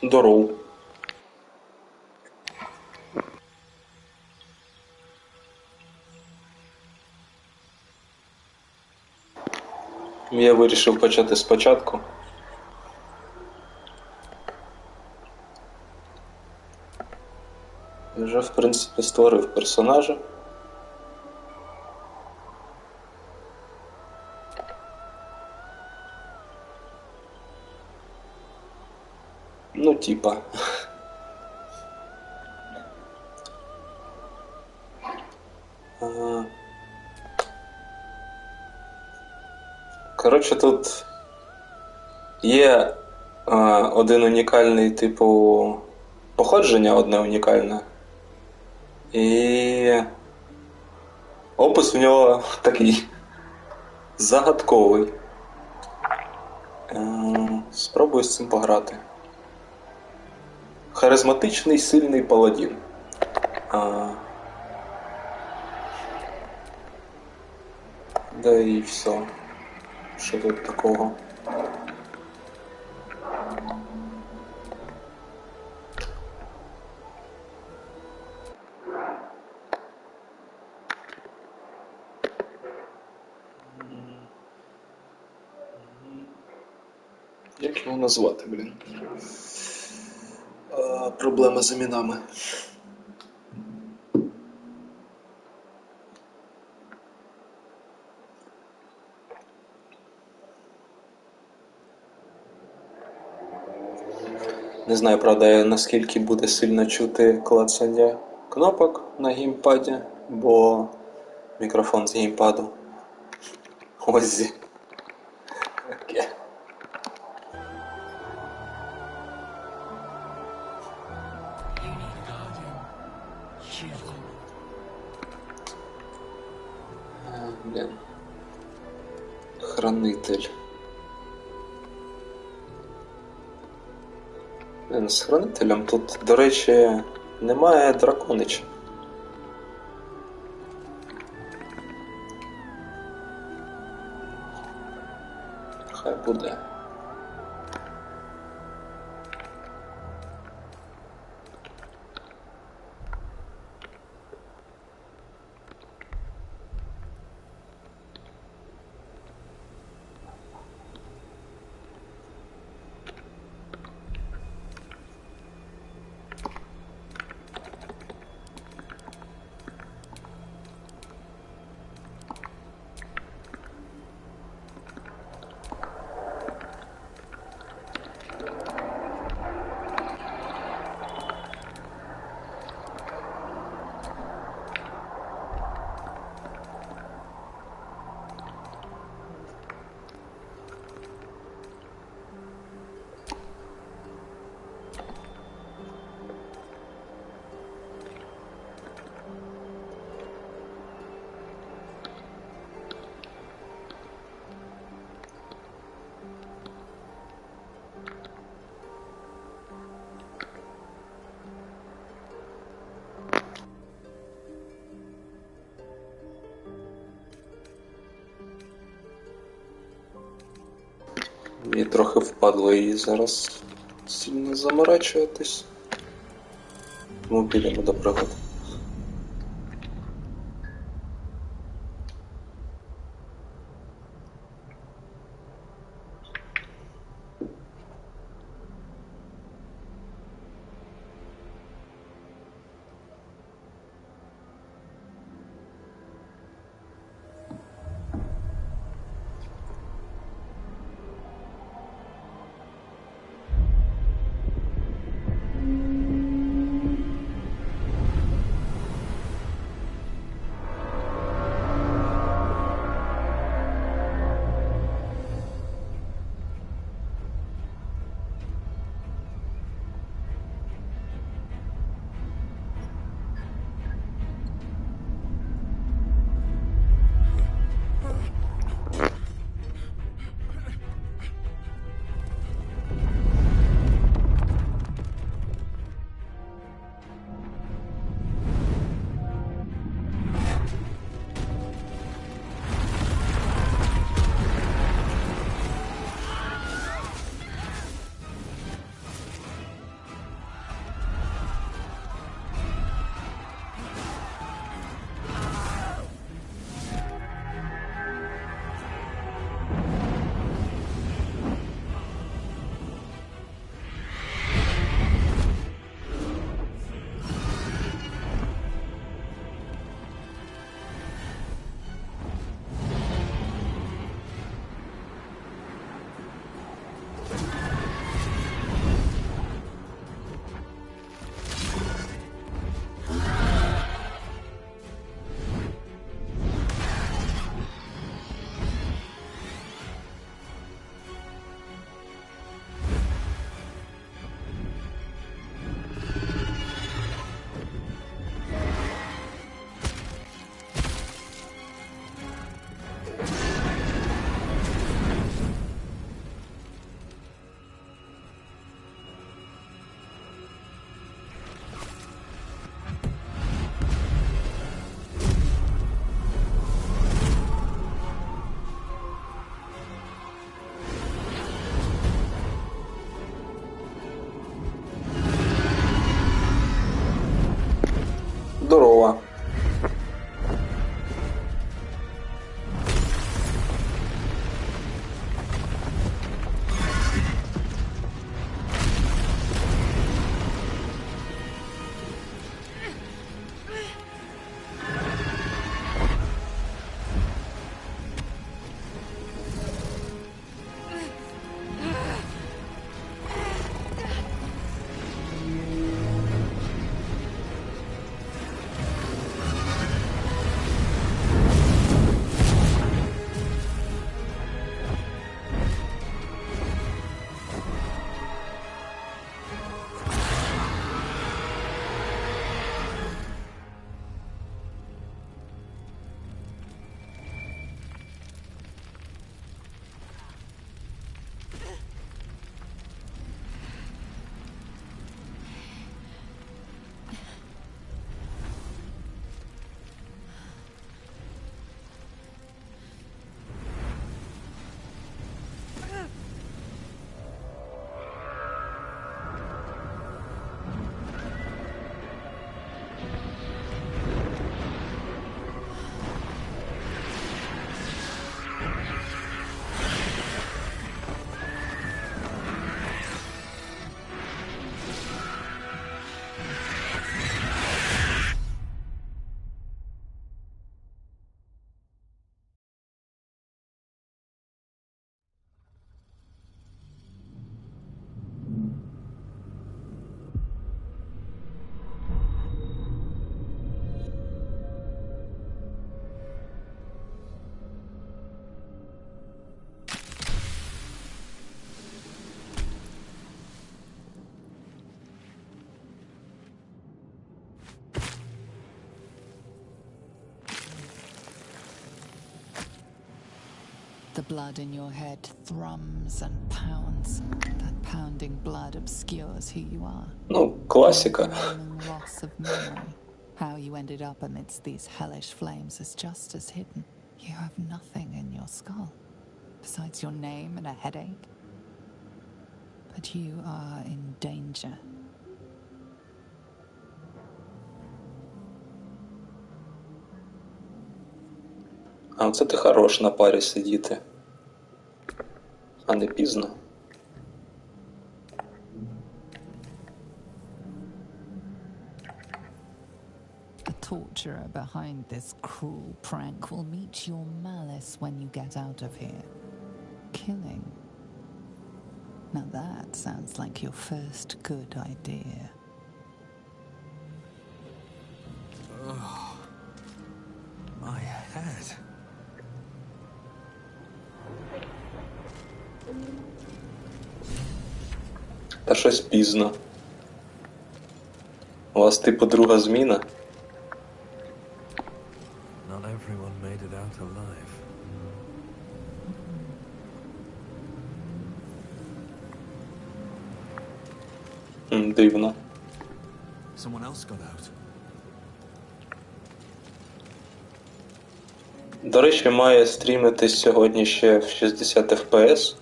Здоров. Я вирішив почати спочатку. Вже, в принципі, створив персонажа. Ну, типа. Коротше, тут є один унікальний, типу, походження одне унікальне. І опис в нього такий загадковий. Спробую з цим пограти. Харизматичний, сильний паладін. Да і все. Що тут такого? Як його назвати, блін? Проблема з іменами. Не знаю, правда, наскільки буде сильно чути клацання кнопок на геймпаді, бо мікрофон з геймпаду. Ось. Окей. Блін. Хранитель. З хранителем тут, до речі, немає драконича. Хай буде. Мені трохи впадло її зараз сильно заморачуватись. Тому підемо до пригод. The blood in your head thrums and pounds. That pounding blood obscures who you are. Ну, класика. The loss of memory. How you ended up amidst these hellish flames is just as hidden. You have nothing in your skull, besides your name and a headache. But you are in danger. А оце ти хорош на парі сидіти. А не пізно. The torturer behind this cruel prank will meet your malice when you get out of here. Killing. Now that sounds like your first good idea. Oh, my head. Та щось пізно. У вас типу друга зміна? Not everyone made it out alive. Дивно. Someone else got out. До речі, має стрімитись сьогодні ще в 60 FPS.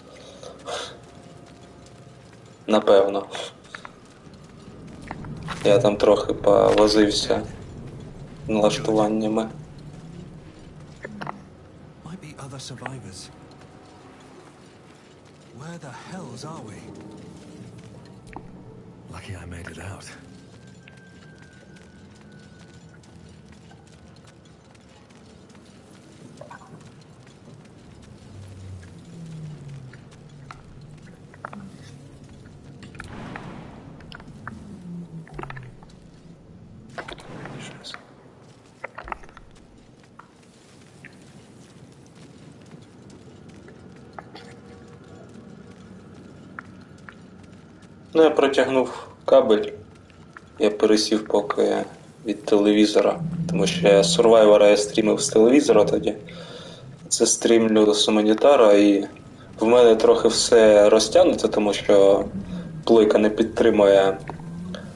Напевно. Я там трохи повозився налаштуваннями. Might be other survivors. Where the hells are we? Lucky I made it out. Ну, я протягнув кабель. Я пересів поки від телевізора, тому що я Survivor я стрімив з телевізора тоді. Це стрімлю з монітора, і в мене трохи все розтягнуто, тому що плойка не підтримує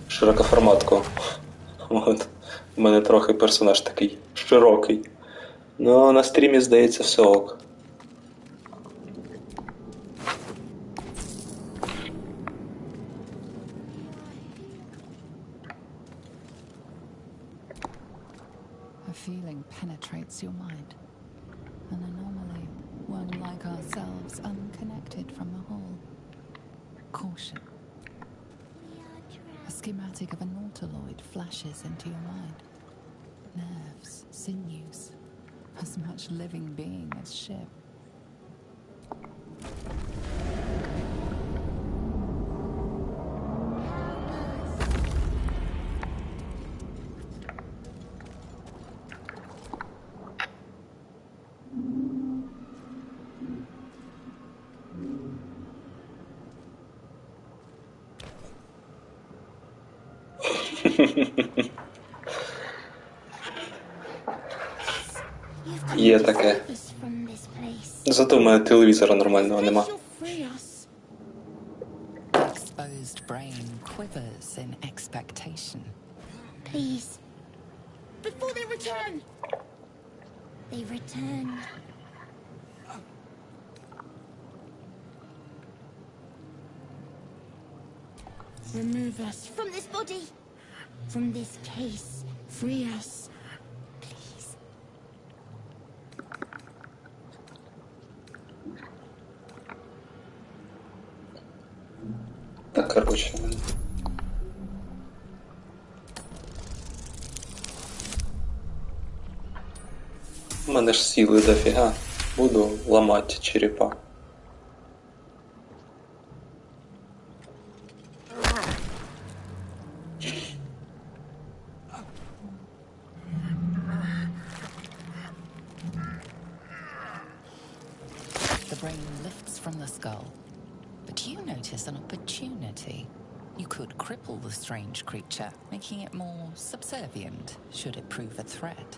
широкоформатку. От. У мене трохи персонаж такий широкий. Ну, на стрімі, здається, все ок. A feeling penetrates your mind. An anomaly, one like ourselves, unconnected from the whole. Caution. A schematic of a nautiloid flashes into your mind. Nerves, sinews, as much living being as ship. Є таке. Зато в мене телевізора нормального нема. Exposed brain quivers in expectation. Please. Before they return! They return. Remove us from this body, from this case. Free us. Please. Так, короче. У мене ж сили дофіга. Буду ламати черепа. The brain lifts from the skull. But you notice an opportunity. You could cripple the strange creature, making it more subservient, should it prove a threat.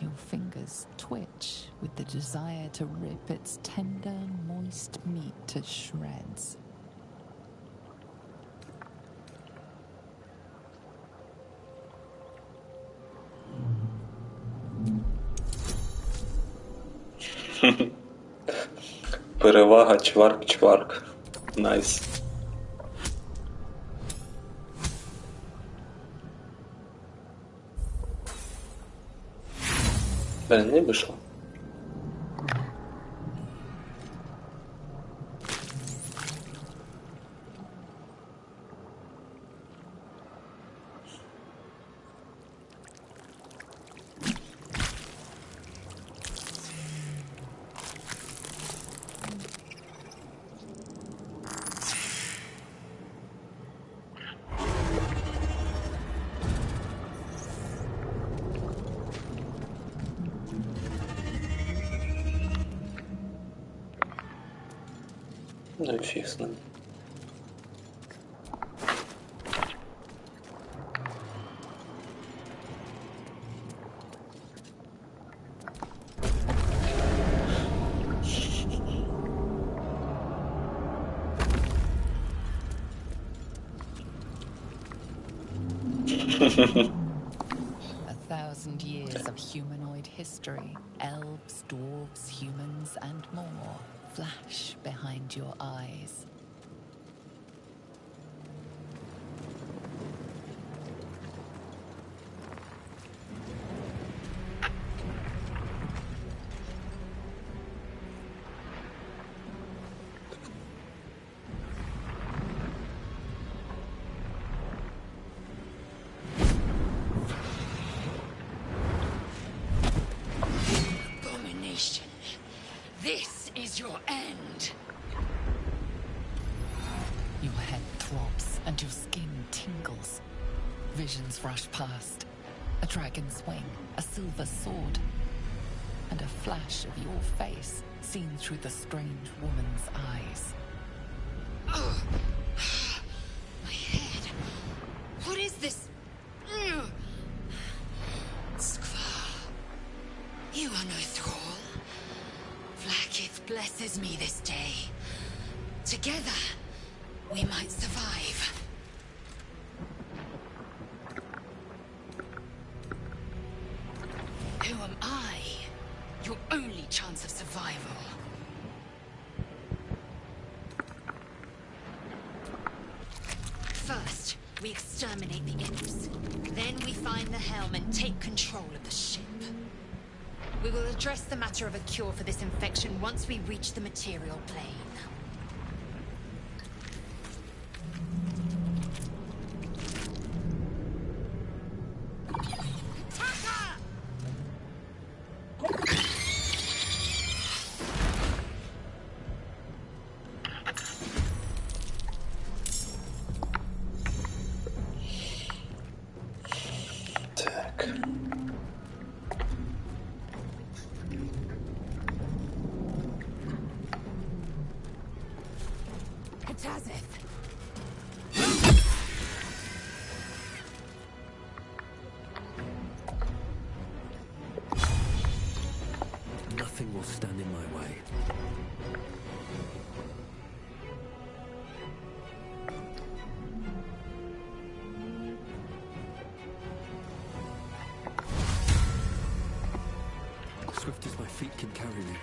Your fingers twitch with the desire to rip its tender, moist meat to shreds. Перевага чварк-чварк. Найс. Блин, не вышло. Ну и фиг с ним. A thousand years of humanoid history, elves, dwarves, humans, and more, flash behind your eyes. Abomination. This is your end. Your head throbs and your skin tingles. Visions rush past. A dragon's wing, a silver sword, and a flash of your face seen through the strange woman's eyes. Oh. My head. What is this? Ugh. Skvar. You are no thrall. Vlaakith blesses me this day. Together, we might survive. Who am I? Your only chance of survival. First, we exterminate the imps. Then we find the helm and take control of the ship. We will address the matter of a cure for this infection once we reach the material plane. Так. Nothing will stand in my way. Swift as my feet can carry me.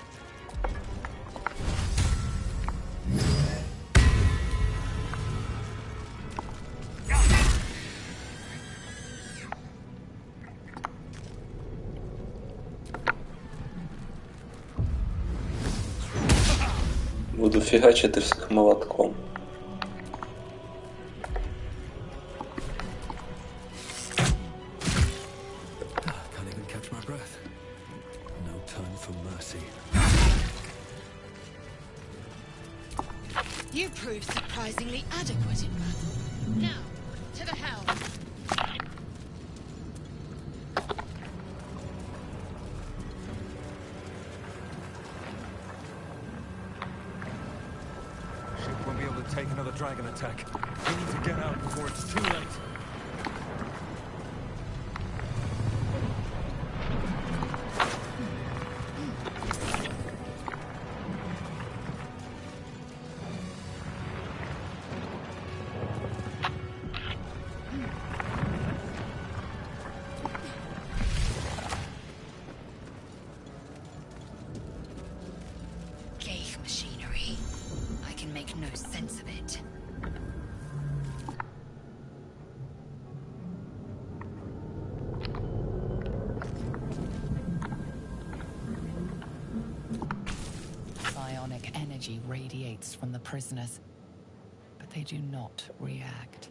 Буду фігачити всіх молотком. Can't even catch my breath. No time for mercy. You proved surprisingly adequate in battle. Now, to the helm. Ship won't be able to take another dragon attack. We need to get out before it's too late. make no sense of it. Psionic energy radiates from the prisoners, but they do not react.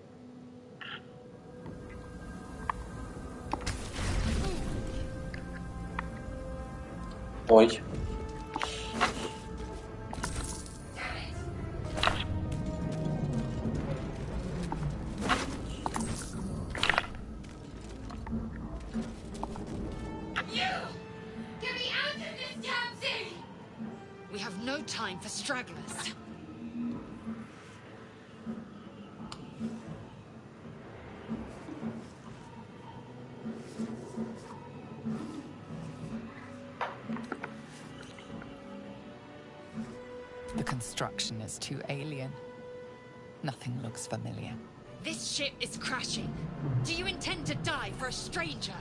Ой. Get me out of this damn thing! We have no time for stragglers. The construction is too alien. Nothing looks familiar. This ship is crashing. Do you intend to die for a stranger?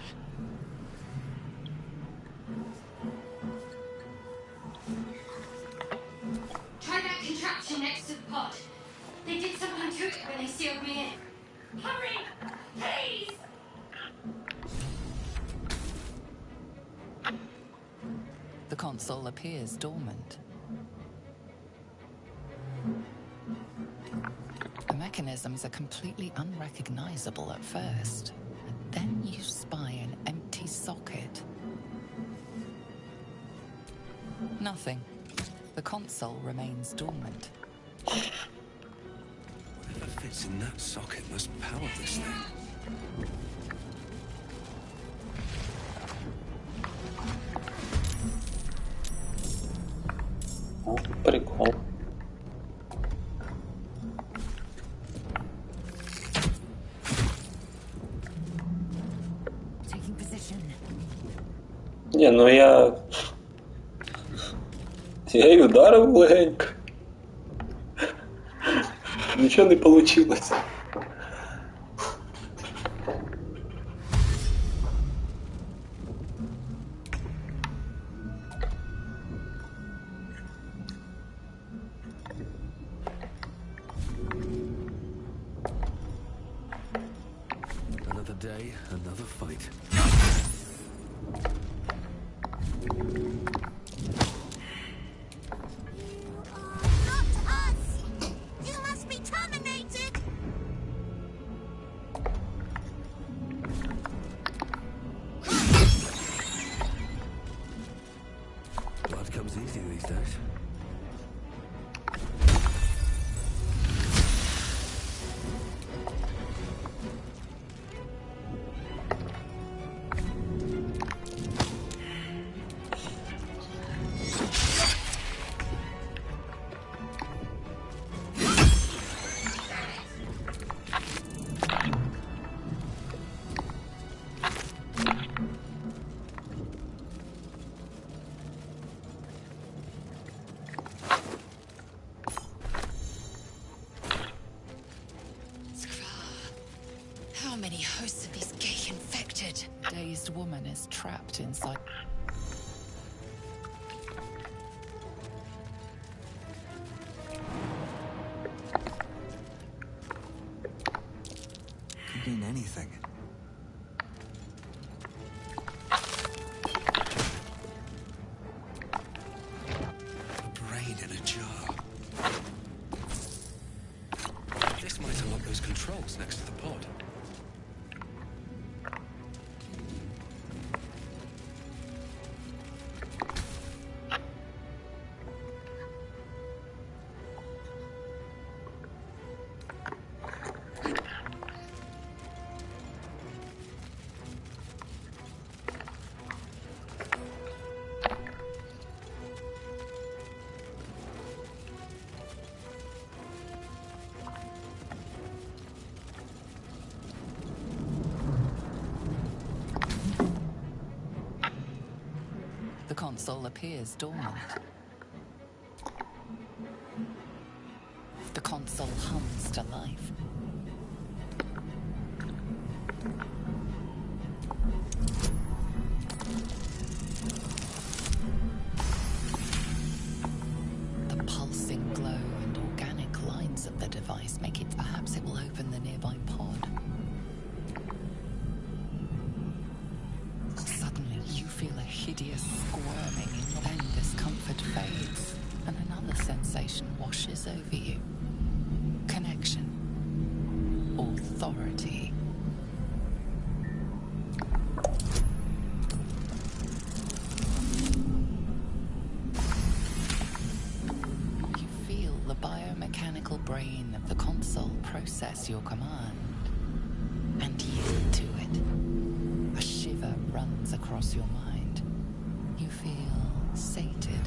Try that contraption next to the pod. They did something to it when they sealed me in. Hurry! Please! The console appears dormant. The mechanisms are completely unrecognizable at first. Then you spy an empty socket. Nothing. The console remains dormant. Whatever fits in that socket must power this thing. О, прикол. Taking position. Ні, ну я й ударив легенько. Нічого не вийшло. Another day, another fight. Not us! You must be terminated! Blood comes easy these days. How many hosts of these gay infected? Dazed woman is trapped inside. Could mean anything. A brain in a jar. This might unlock those controls next to the pod. The console appears dormant. The console hums to life. The pulsing glow and organic sensation washes over you. Connection. Authority. You feel the biomechanical brain of the console process your command and yield to it. A shiver runs across your mind. You feel sated.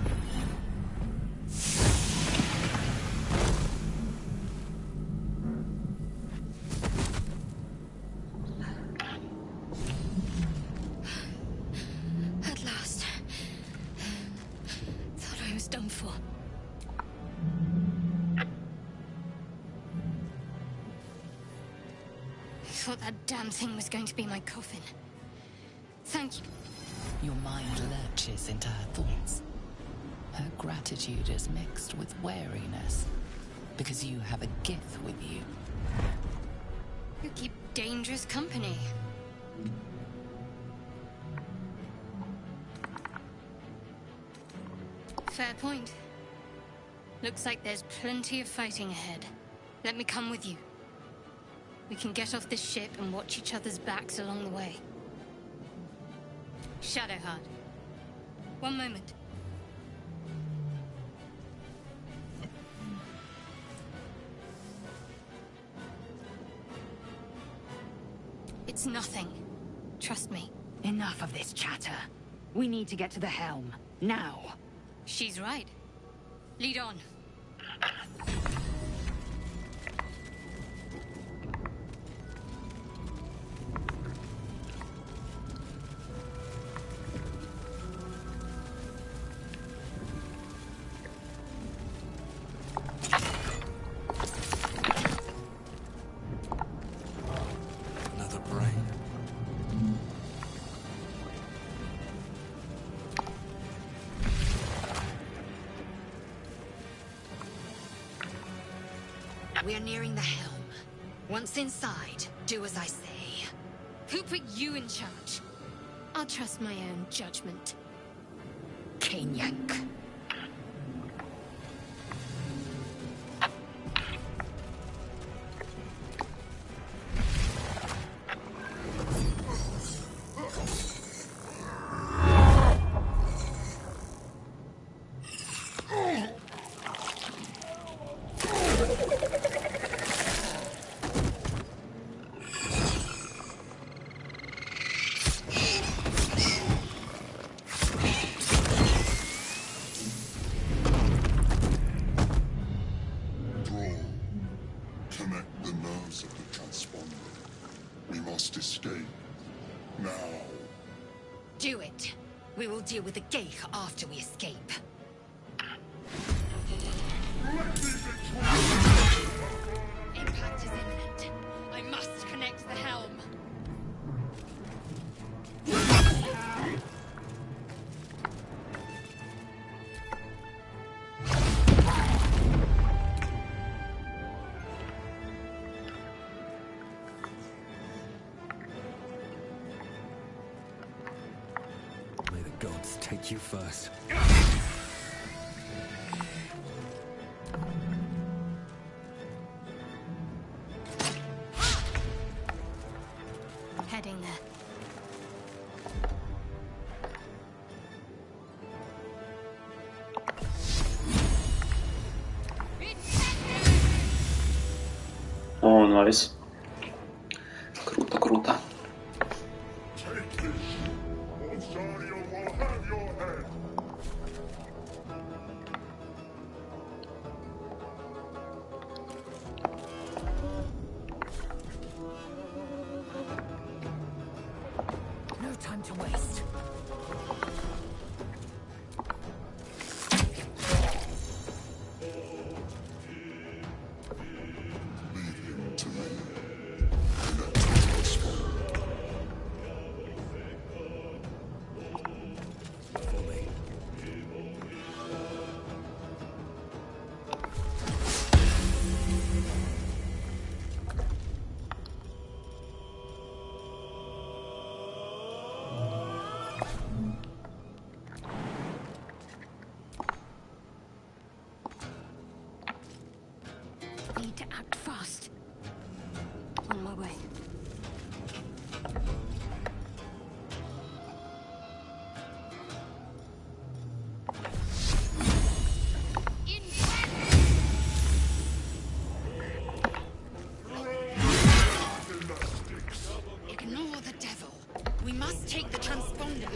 At last. Thought I was done for. I thought that damn thing was going to be my coffin. Thank you. Your mind lurches into her thoughts. Her gratitude is mixed with wariness, because you have a gift with you. You keep dangerous company. Fair point. Looks like there's plenty of fighting ahead. Let me come with you. We can get off this ship and watch each other's backs along the way. Shadowheart. One moment. It's nothing. Trust me. Enough of this chatter. We need to get to the helm. Now. She's right. Lead on. Another brain. We're nearing the helm. Once inside, do as I say. Who put you in charge? I'll trust my own judgment. Kanyank. Connect the nerves of the transponder. We must escape. Now. Do it. We will deal with the gate after we escape. Impact is imminent. I must connect the helm. May the gods take you first. Heading there. О, найс. Круто, круто. Take this. Onsario will have your head. No time to waste. Leave him to me. Let him respond. Fully. Need to act fast. On my way. Ignore the devil. We must take the transponder.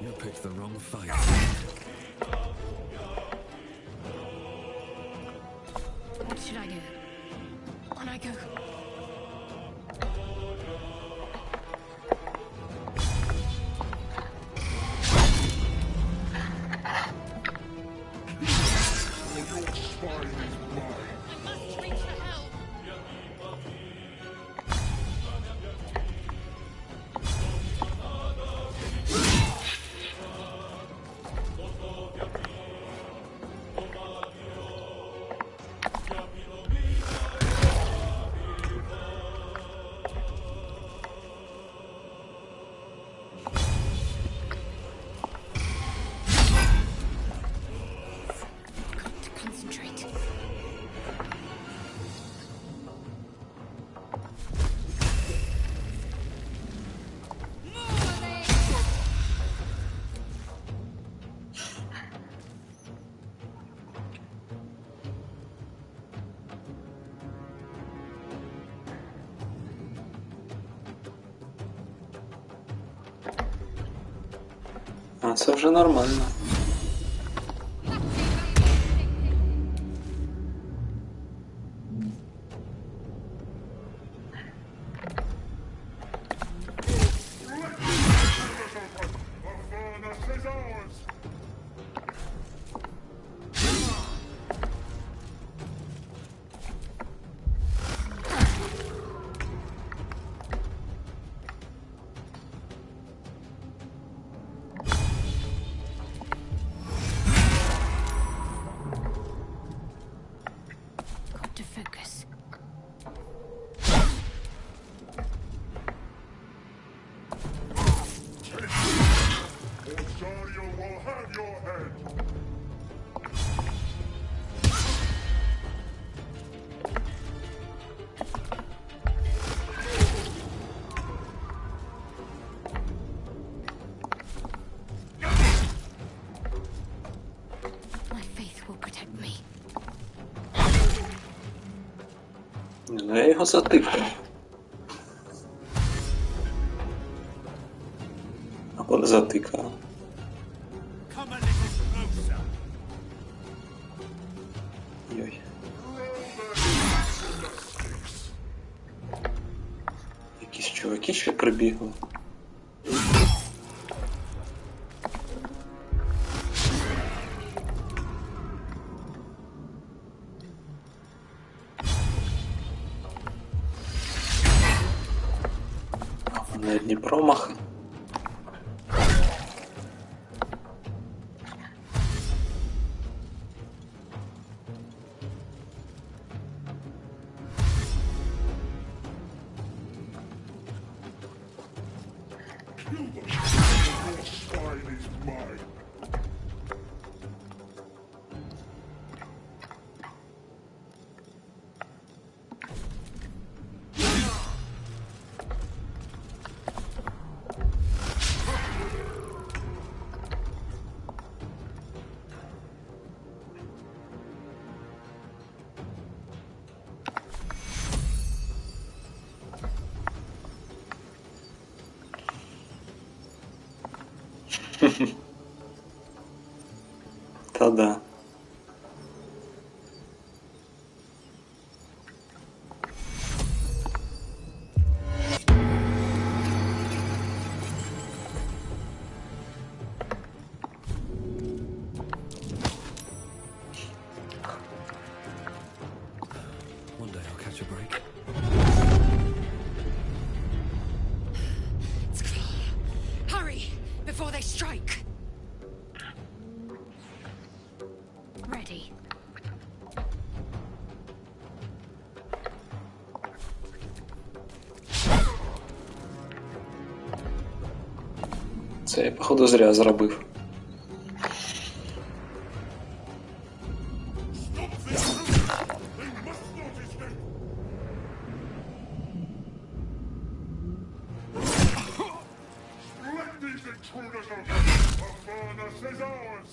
You picked the wrong fight. What should I do? On I go. I must reach the helm. Got to concentrate. А це вже нормально. The furnace is ours! Got to focus. Rosario will have your head! My faith will protect me. Ну, я його затикав. Або не затикав. Come a little closer. Йой. Якісь чуваки ще прибігли. А вони одні промахи. Your spine is mine! Та да. One day I'll catch a break. It's clear. Hurry before they strike. Ready. Це я, походу, зря зробив. Let these intruders out! The furnace is ours!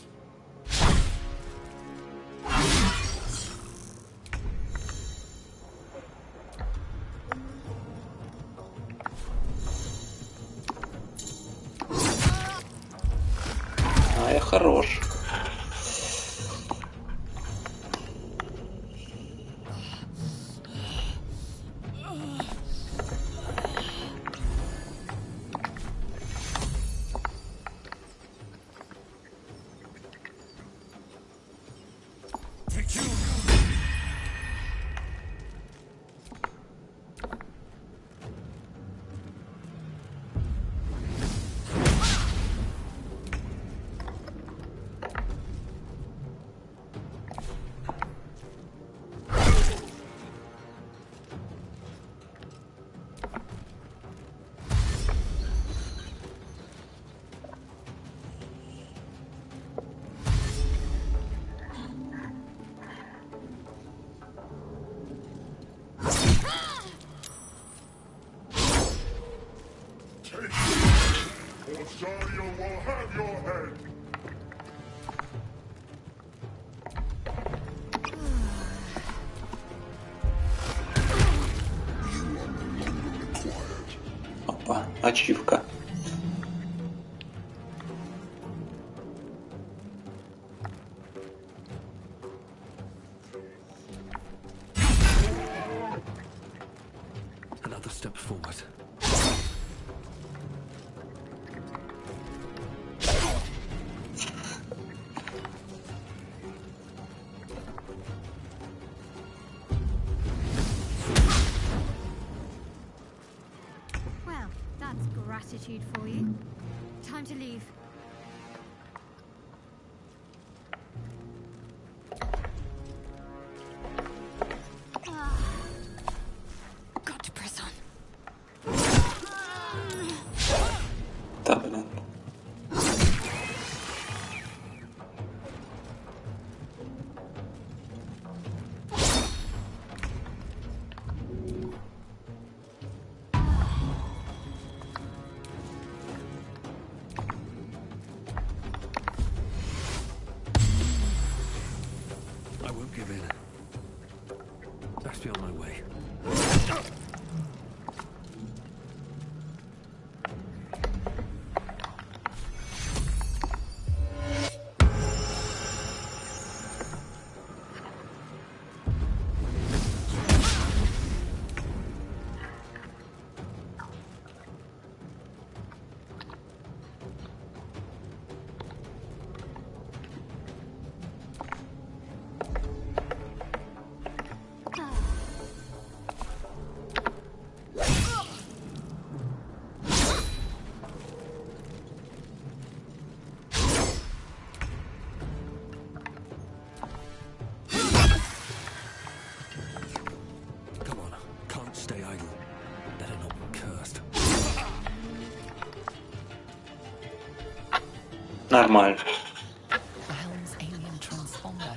А я хорош. Or Zarya will have your head! You are no longer required. Опа, ачивка. Another step forward. Well, that's gratitude for you. Time to leave. Got to press on. Та, блін. I won't give in. That's beyond my way. Come on, can't stay idle. Better not be cursed. Нормально. The helm's alien transponder.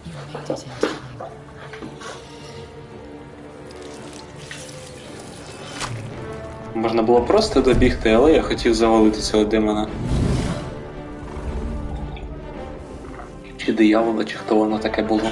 You made it in time. Можна було просто добігти, але я хотів завалити цього демона. Чи диявола, чи хто воно таке було.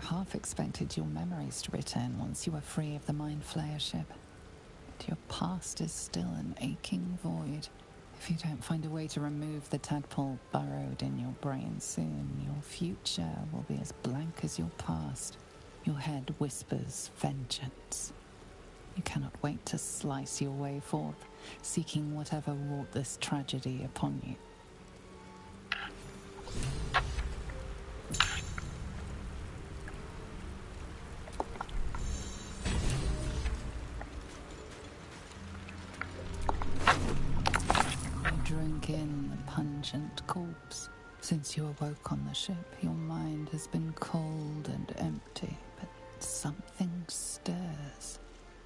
half expected your memories to return once you were free of the Mind Flayer ship. But your past is still an aching void. If you don't find a way to remove the tadpole burrowed in your brain soon, your future will be as blank as your past. Your head whispers vengeance. You cannot wait to slice your way forth, seeking whatever wrought this tragedy upon you. Drink in the pungent corpse. Since you awoke on the ship, your mind has been cold and empty, but something stirs.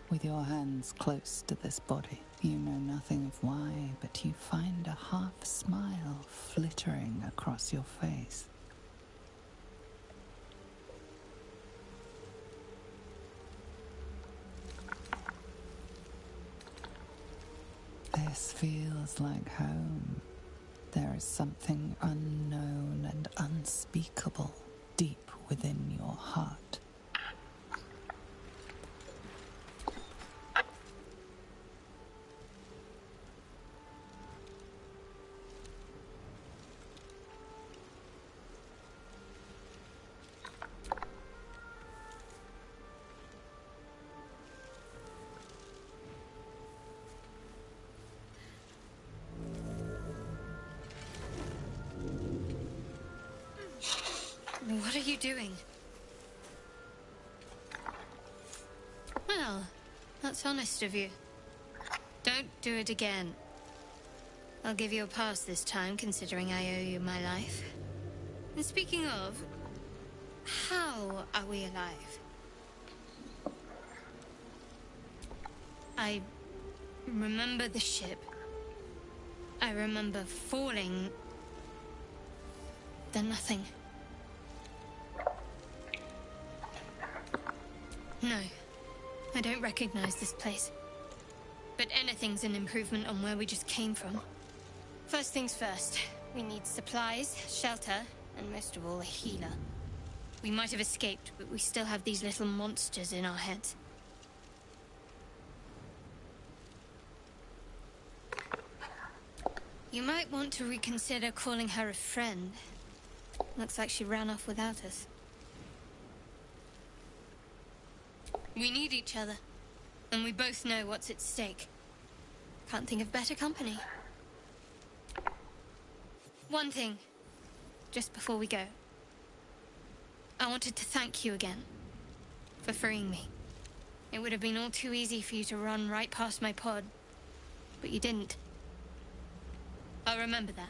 With your hands close to this body, you know nothing of why, but you find a half smile flittering across your face. This feels like home. There is something unknown and unspeakable deep within your heart. What are you doing? Well, that's honest of you. Don't do it again. I'll give you a pass this time, considering I owe you my life. And speaking of, how are we alive? I remember the ship. I remember falling. Then nothing. No, I don't recognize this place. But anything's an improvement on where we just came from. First things first, we need supplies, shelter, and most of all, a healer. We might have escaped, but we still have these little monsters in our heads. You might want to reconsider calling her a friend. Looks like she ran off without us. We need each other, and we both know what's at stake. Can't think of better company. One thing, just before we go. I wanted to thank you again for freeing me. It would have been all too easy for you to run right past my pod, but you didn't. I'll remember that.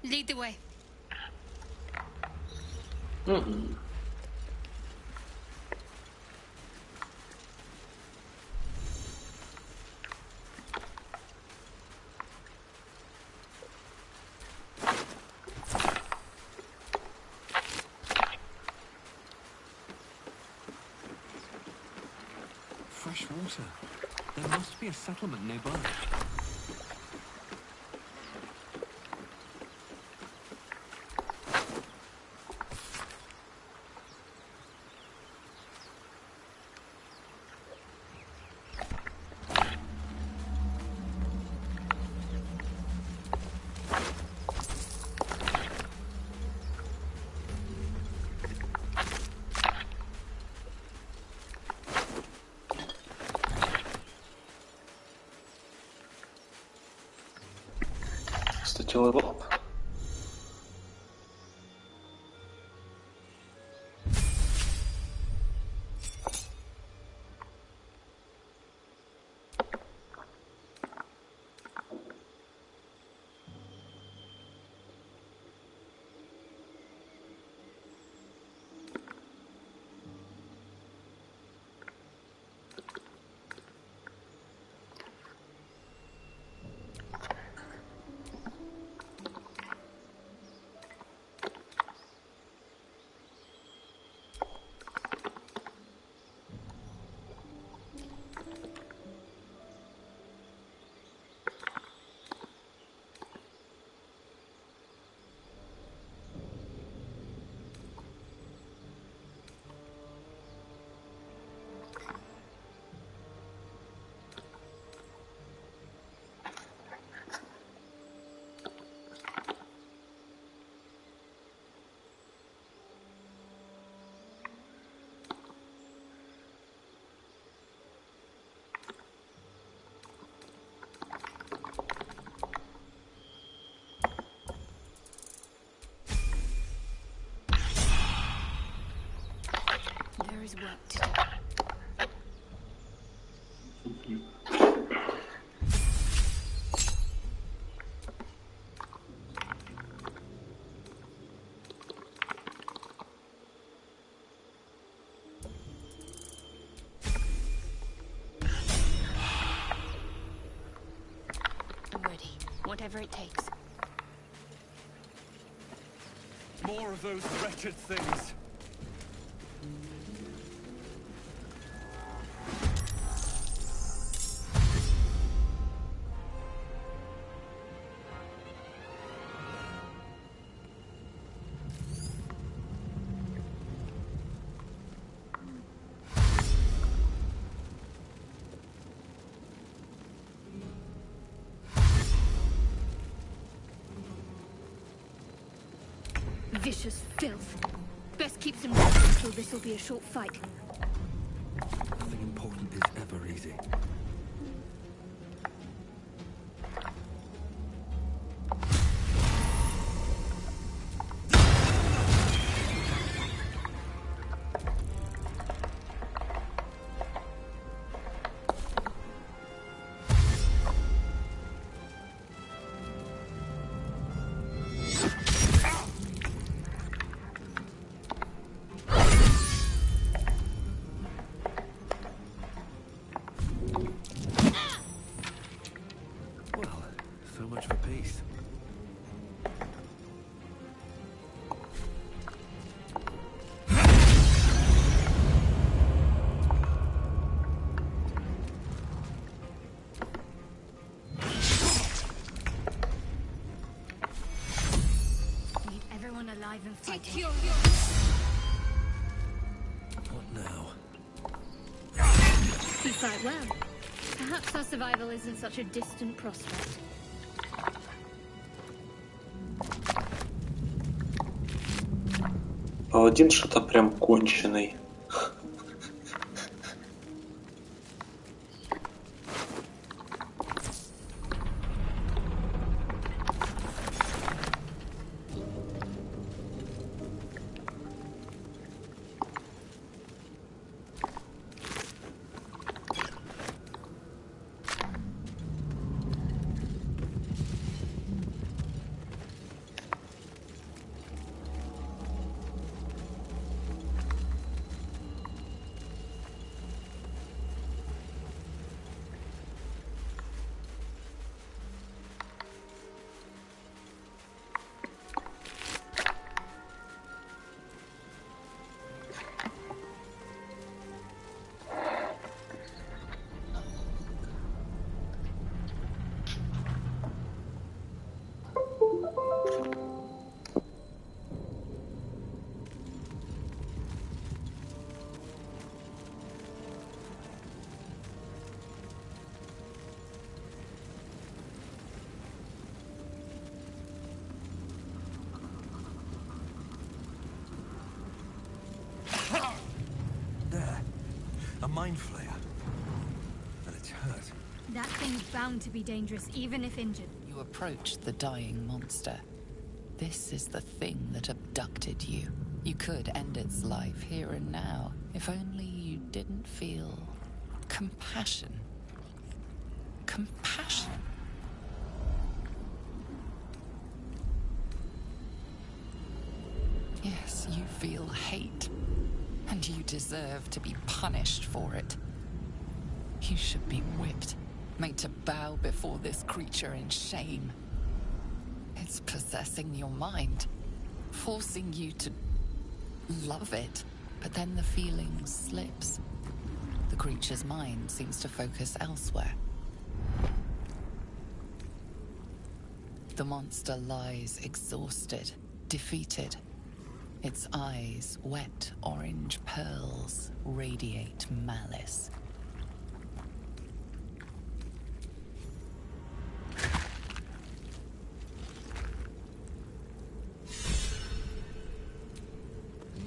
Lead the way. Fresh water. There must be a settlement nearby. Level up. is work to do. I'm ready. Whatever it takes. More of those wretched things. Vicious filth. Best keep some distance, so this will be a short fight. Nothing important is ever easy. So much for peace. Need everyone alive and fighting. What now? You fight well. Perhaps our survival isn't such a distant prospect. Паладин что-то прям конченый. There. A mind flayer. And it's hurt. That thing's bound to be dangerous, even if injured. You approach the dying monster. This is the thing that abducted you. You could end its life here and now, if only you didn't feel compassion. Compassion. Yes, you feel hate, and you deserve to be punished for it. You should be whipped, made to bow before this creature in shame. It's possessing your mind, forcing you to love it, but then the feeling slips. The creature's mind seems to focus elsewhere. The monster lies exhausted, defeated. Its eyes, wet orange pearls, radiate malice.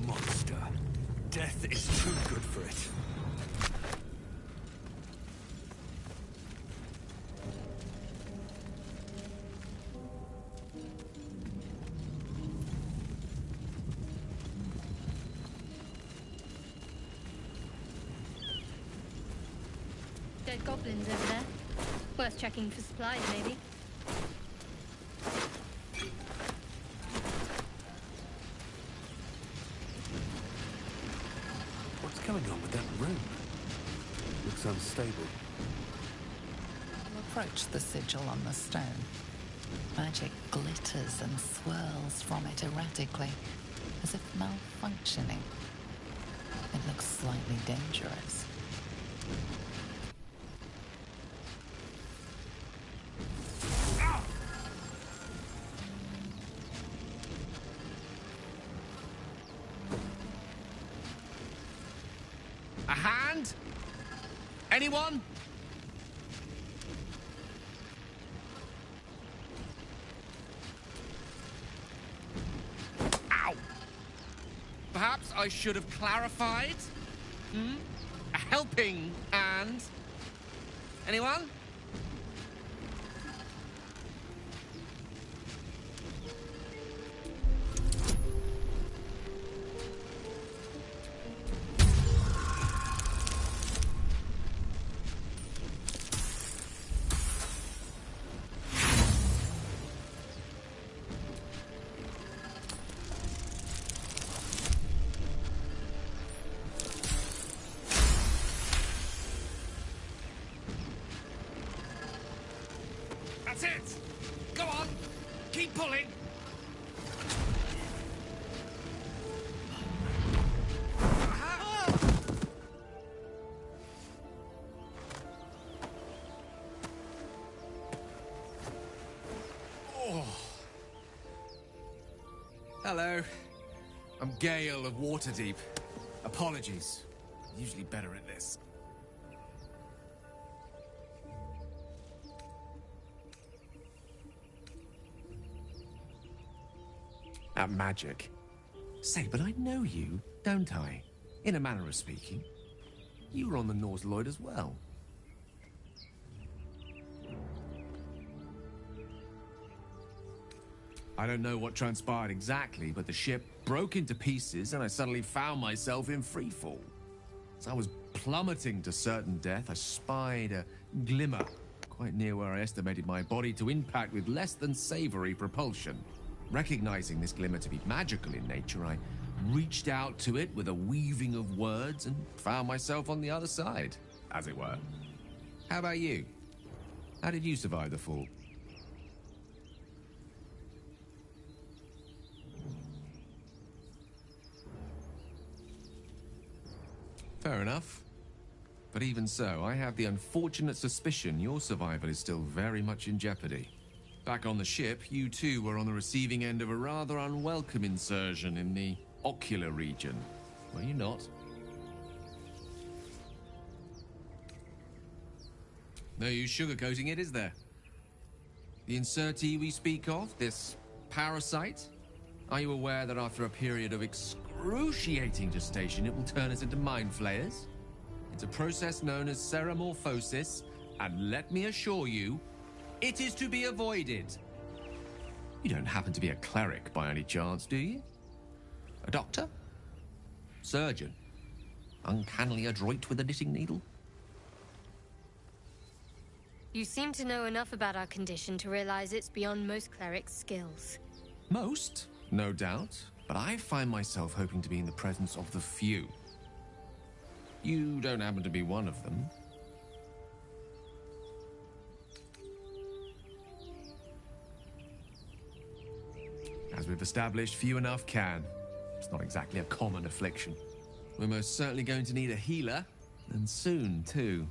Monster. Death is too good for it. dead goblins over there. Worth checking for supplies, maybe. What's going on with that room? Looks unstable. You approach the sigil on the stone. Magic glitters and swirls from it erratically, as if malfunctioning. It looks slightly dangerous. A hand? Anyone? Ow! Perhaps I should have clarified? A helping hand? Anyone? That's it! Go on! Keep pulling! Oh. Hello. I'm Gale of Waterdeep. Apologies. Usually better at this. At magic. Say, but I know you, don't I? In a manner of speaking. You were on the Norse Lloyd as well. I don't know what transpired exactly, but the ship broke into pieces and I suddenly found myself in freefall. As I was plummeting to certain death, I spied a glimmer quite near where I estimated my body to impact with less than savory propulsion. Recognizing this glimmer to be magical in nature, I reached out to it with a weaving of words and found myself on the other side, as it were. How about you? How did you survive the fall? Fair enough. But even so, I have the unfortunate suspicion your survival is still very much in jeopardy. Back on the ship, you too were on the receiving end of a rather unwelcome insertion in the ocular region, were you not? No use sugarcoating it, is there? The insertee we speak of, this parasite, are you aware that after a period of excruciating gestation, it will turn us into mind flayers? It's a process known as ceremorphosis, and let me assure you, it is to be avoided. You don't happen to be a cleric by any chance, do you? A doctor? Surgeon? Uncannily adroit with a knitting needle? You seem to know enough about our condition to realize it's beyond most clerics' skills. Most, no doubt, but I find myself hoping to be in the presence of the few. You don't happen to be one of them. As we've established, few enough can. It's not exactly a common affliction. We're most certainly going to need a healer, and soon, too.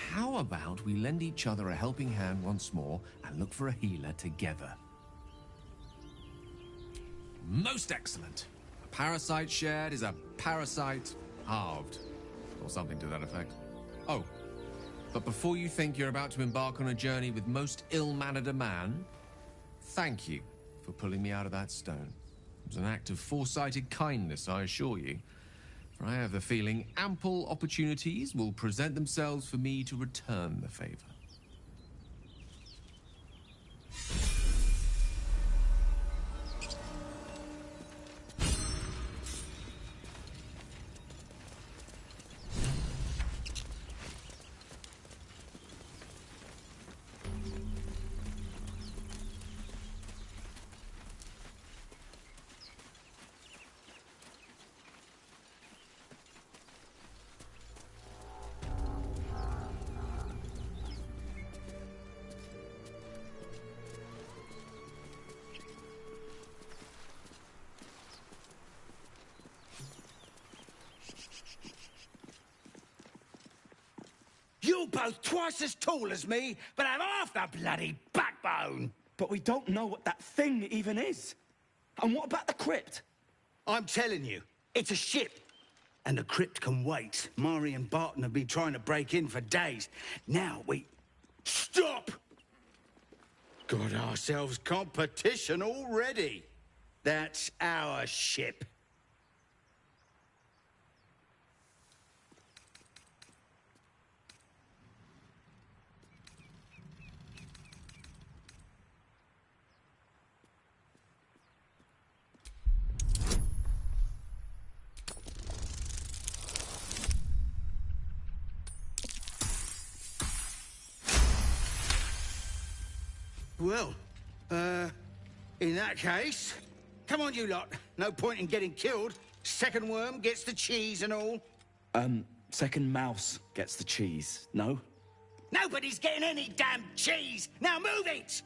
How about we lend each other a helping hand once more and look for a healer together? Most excellent. A parasite shared is a parasite halved, or something to that effect. Oh, but before you think you're about to embark on a journey with most ill-mannered a man, thank you for pulling me out of that stone. It was an act of foresighted kindness, I assure you. For I have the feeling ample opportunities will present themselves for me to return the favor. both twice as tall as me, but have half the bloody backbone. But we don't know what that thing even is. And what about the crypt? I'm telling you, it's a ship. And the crypt can wait. Mari and Barton have been trying to break in for days. Now we... Stop! Got ourselves competition already. That's our ship. Well, in that case, come on, you lot. No point in getting killed. Second worm gets the cheese and all. Second mouse gets the cheese, no? Nobody's getting any damn cheese! Now move it!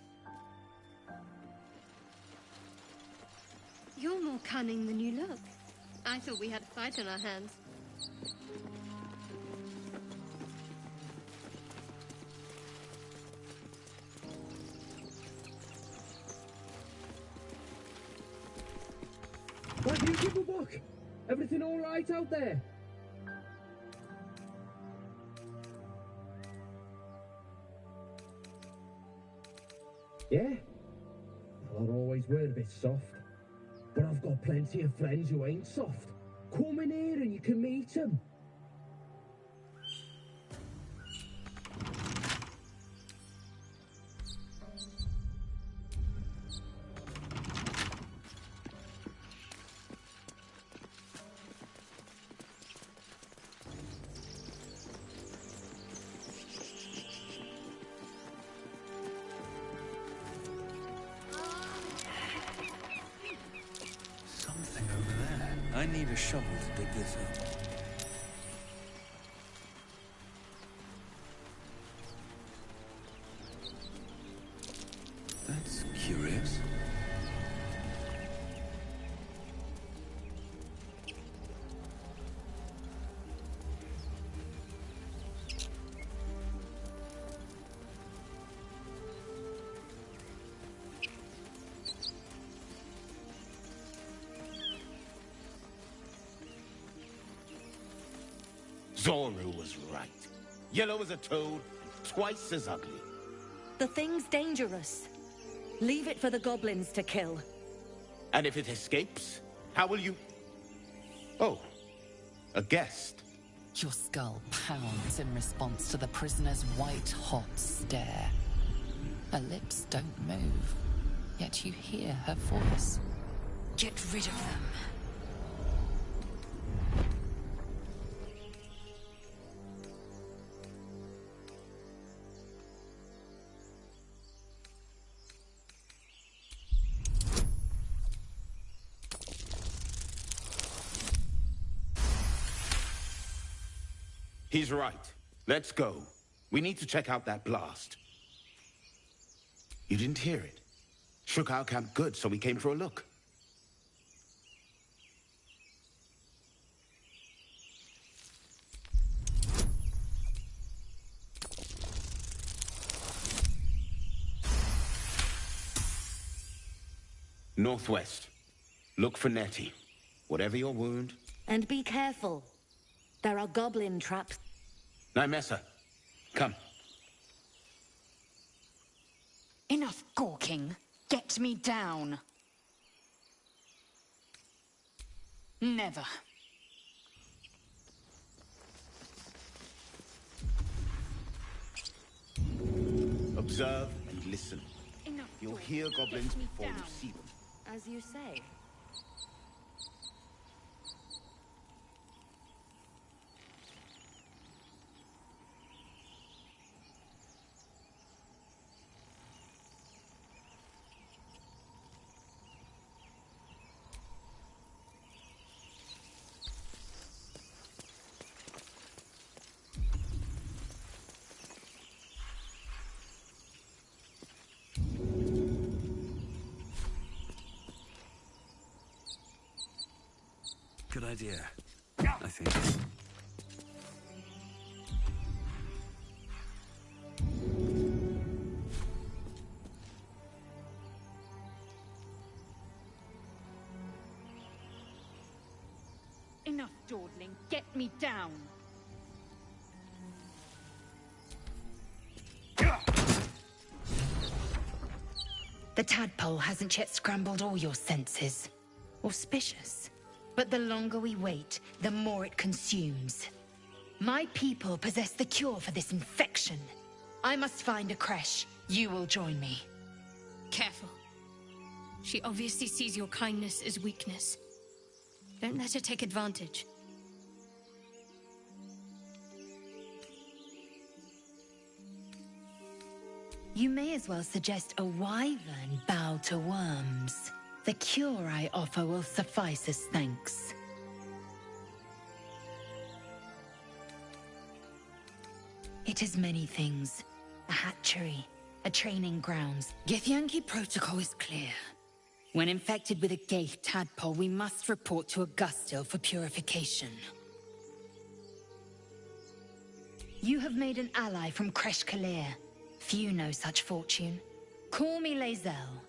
You're more cunning than you look. I thought we had a fight on our hands. Why do you give a book? Everything all right out there? Yeah? Well, I've always were a bit soft. But I've got plenty of friends who ain't soft. Come in here and you can meet them. Something over there. I need a shovel to dig this up. That's curious. Zoru was right. Yellow as a toad, twice as ugly. The thing's dangerous. Leave it for the goblins to kill. And if it escapes, how will you... Oh, a guest. Your skull pounds in response to the prisoner's white-hot stare. Her lips don't move, yet you hear her voice. Get rid of them. He's right. Let's go. We need to check out that blast. You didn't hear it? Shook our camp good, so we came for a look. Northwest. Look for Nettie. Whatever your wound. And be careful. There are goblin traps. Nymessa, come. Enough gawking. Get me down. Never. Observe and listen. Enough. You'll hear goblins before you see them. As you say. Good idea, I think. Enough dawdling. Get me down. The tadpole hasn't yet scrambled all your senses. Auspicious. But the longer we wait, the more it consumes. My people possess the cure for this infection. I must find a creche. You will join me. Careful. She obviously sees your kindness as weakness. Don't let her take advantage. You may as well suggest a wyvern bow to worms. The cure I offer will suffice as thanks. It is many things. A hatchery, a training grounds. Githyanki protocol is clear. When infected with a Gaith tadpole, we must report to Augustil for purification. You have made an ally from Kresh Kalir. Few know such fortune. Call me Lae'zel.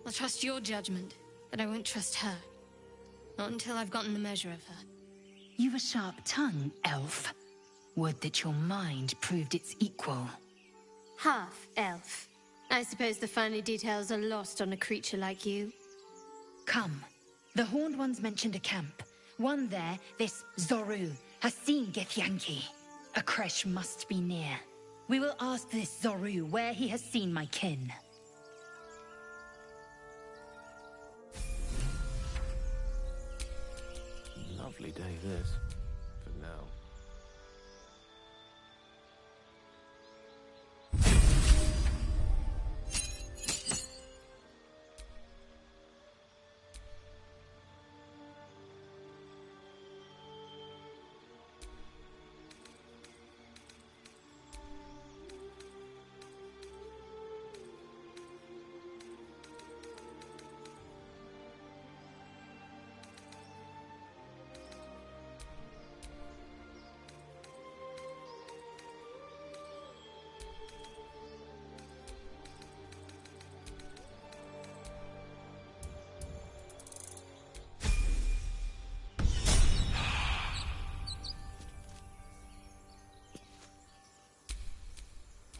I'll trust your judgment, but I won't trust her. Not until I've gotten the measure of her. You've a sharp tongue, elf. Would that your mind proved its equal. Half elf. I suppose the finer details are lost on a creature like you. Come. The Horned Ones mentioned a camp. One there, this Zoru, has seen Githyanki. A creche must be near. We will ask this Zoru where he has seen my kin. Lovely day, this. For now.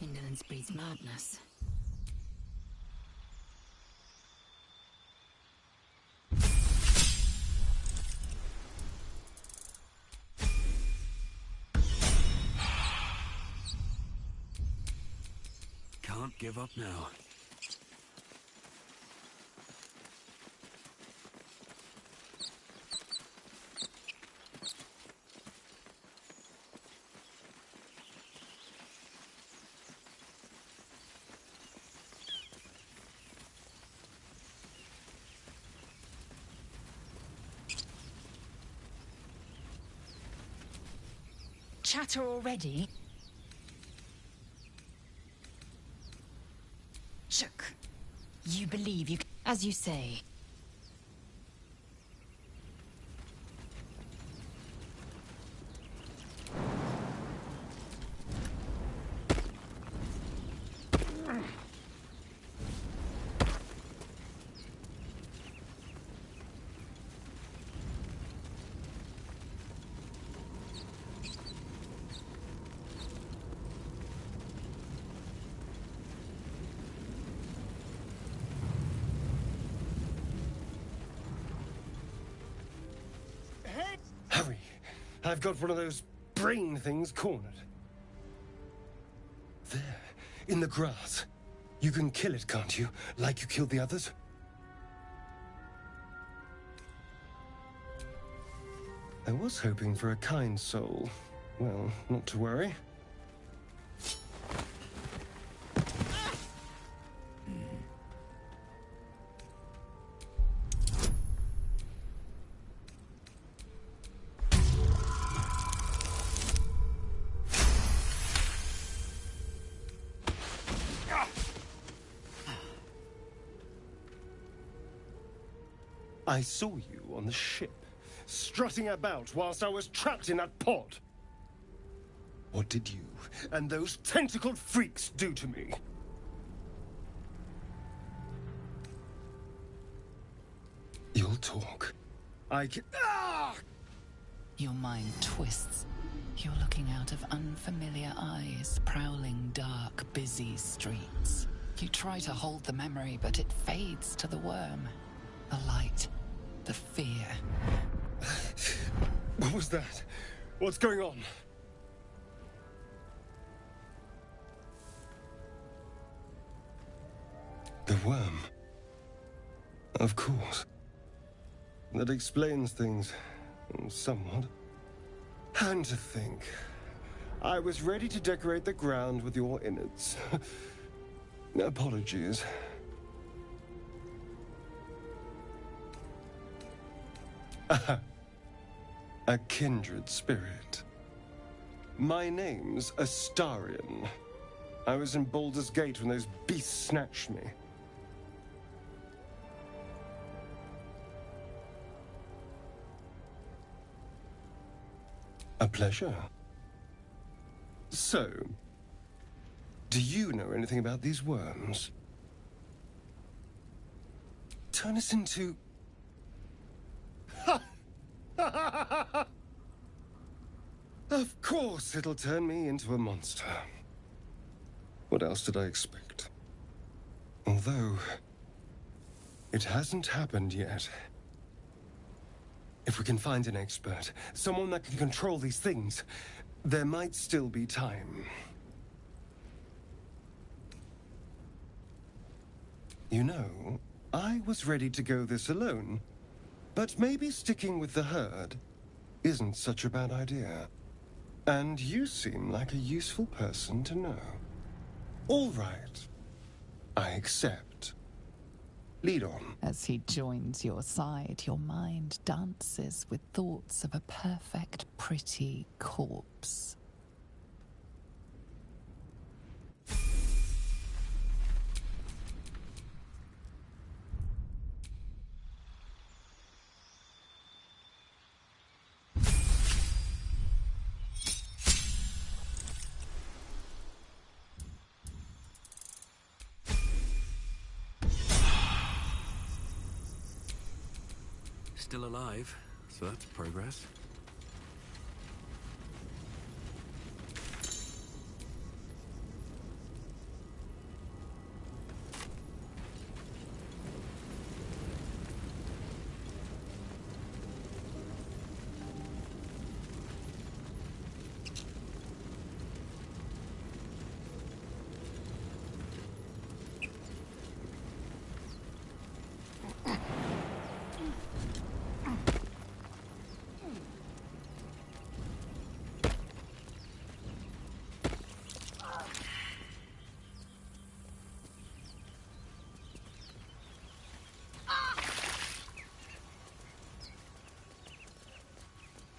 Indolence breeds madness. Can't give up now. Chatter already? Shook. You believe you... As you say. Hurry! I've got one of those brain things cornered. There, in the grass. You can kill it, can't you? Like you killed the others? I was hoping for a kind soul. Well, not to worry. I saw you on the ship, strutting about whilst I was trapped in that pod. What did you and those tentacled freaks do to me? You'll talk. I can... Ah! Your mind twists. You're looking out of unfamiliar eyes, prowling dark, busy streets. You try to hold the memory, but it fades to the worm. The light. The fear. What was that? What's going on? The worm. Of course. That explains things somewhat. And to think, I was ready to decorate the ground with your innards. Apologies. A kindred spirit. My name's Astarion. I was in Baldur's Gate when those beasts snatched me. A pleasure. So, do you know anything about these worms? Turn us into... Of course it'll turn me into a monster. What else did I expect? Although, it hasn't happened yet. If we can find an expert, someone that can control these things, there might still be time. You know, I was ready to go this alone, but maybe sticking with the herd isn't such a bad idea. And you seem like a useful person to know. All right. I accept. Lead on. As he joins your side, your mind dances with thoughts of a perfect, pretty corpse. Still alive, so that's progress.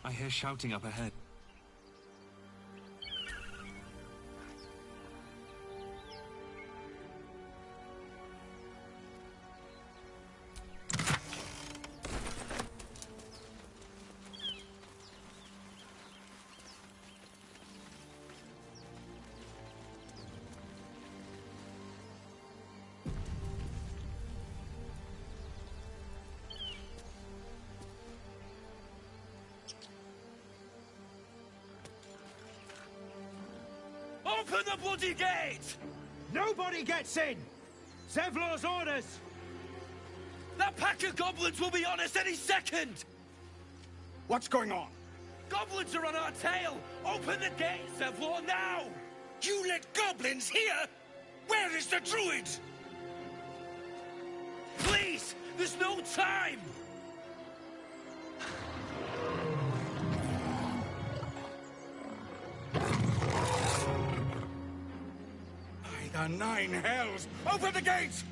I hear shouting up ahead. Open the bloody gate! Nobody gets in! Zevlor's orders! That pack of goblins will be on us any second! What's going on? Goblins are on our tail! Open the gate, Zevlor, now! You let goblins here? Where is the druid? Please! There's no time! By the nine hells! Open the gates!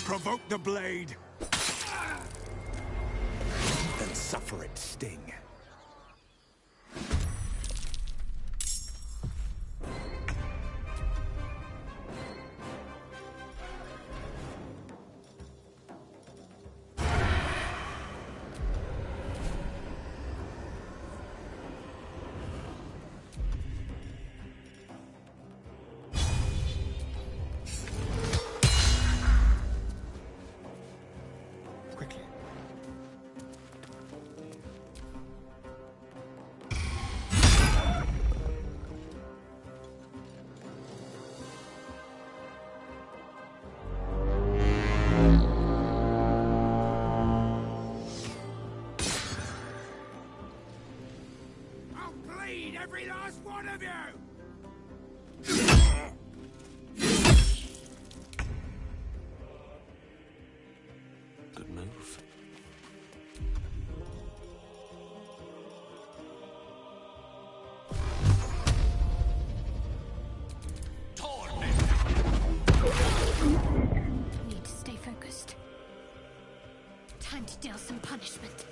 Provoke the blade. suffer its sting. Every last one of you! Good move. Need to stay focused. Time to deal some punishment.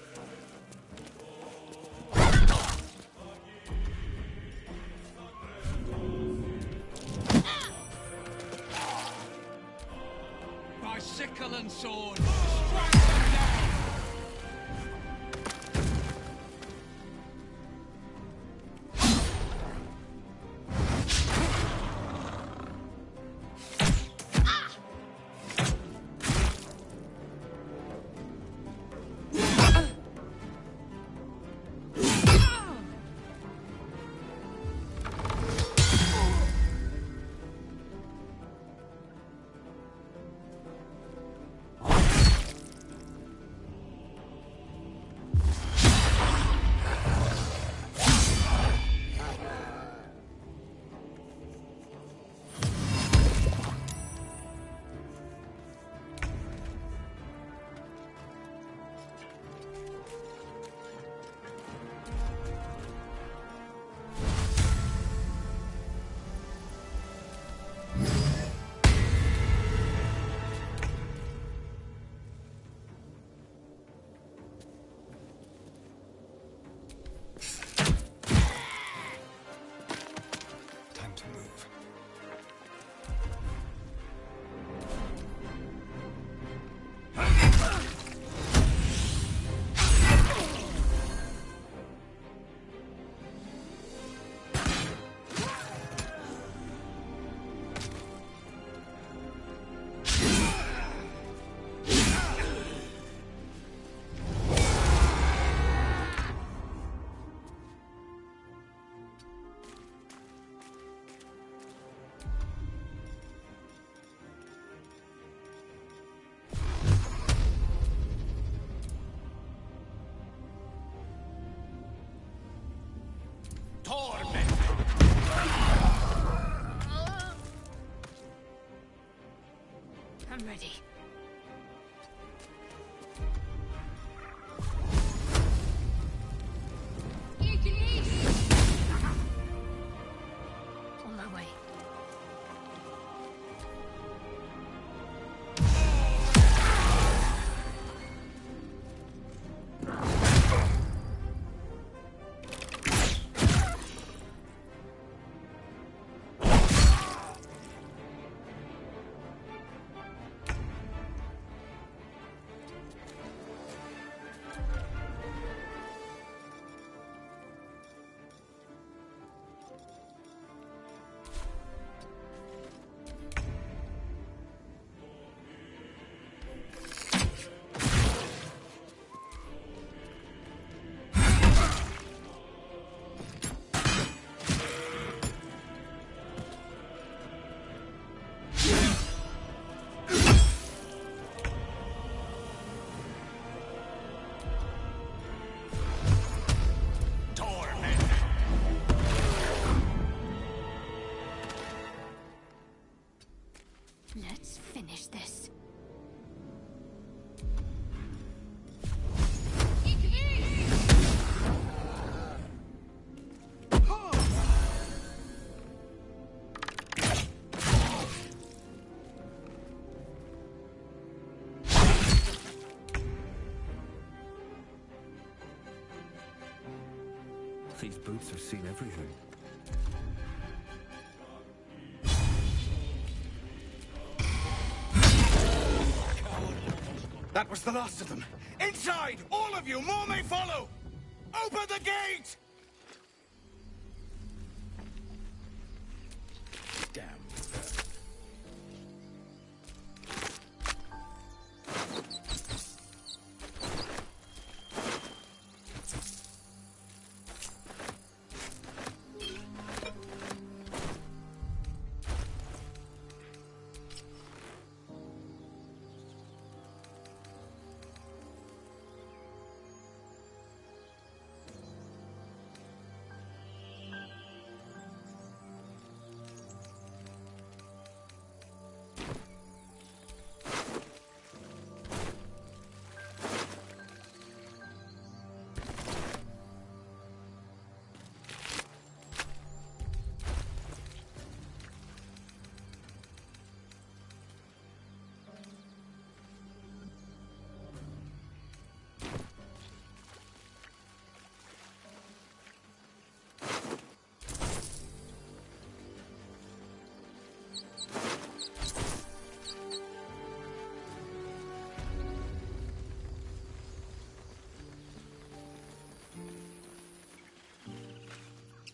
Sickle and sword. I'm ready. On my way. These boots have seen everything. That was the last of them. Inside! All of you! More may follow! Open the gate! Damn.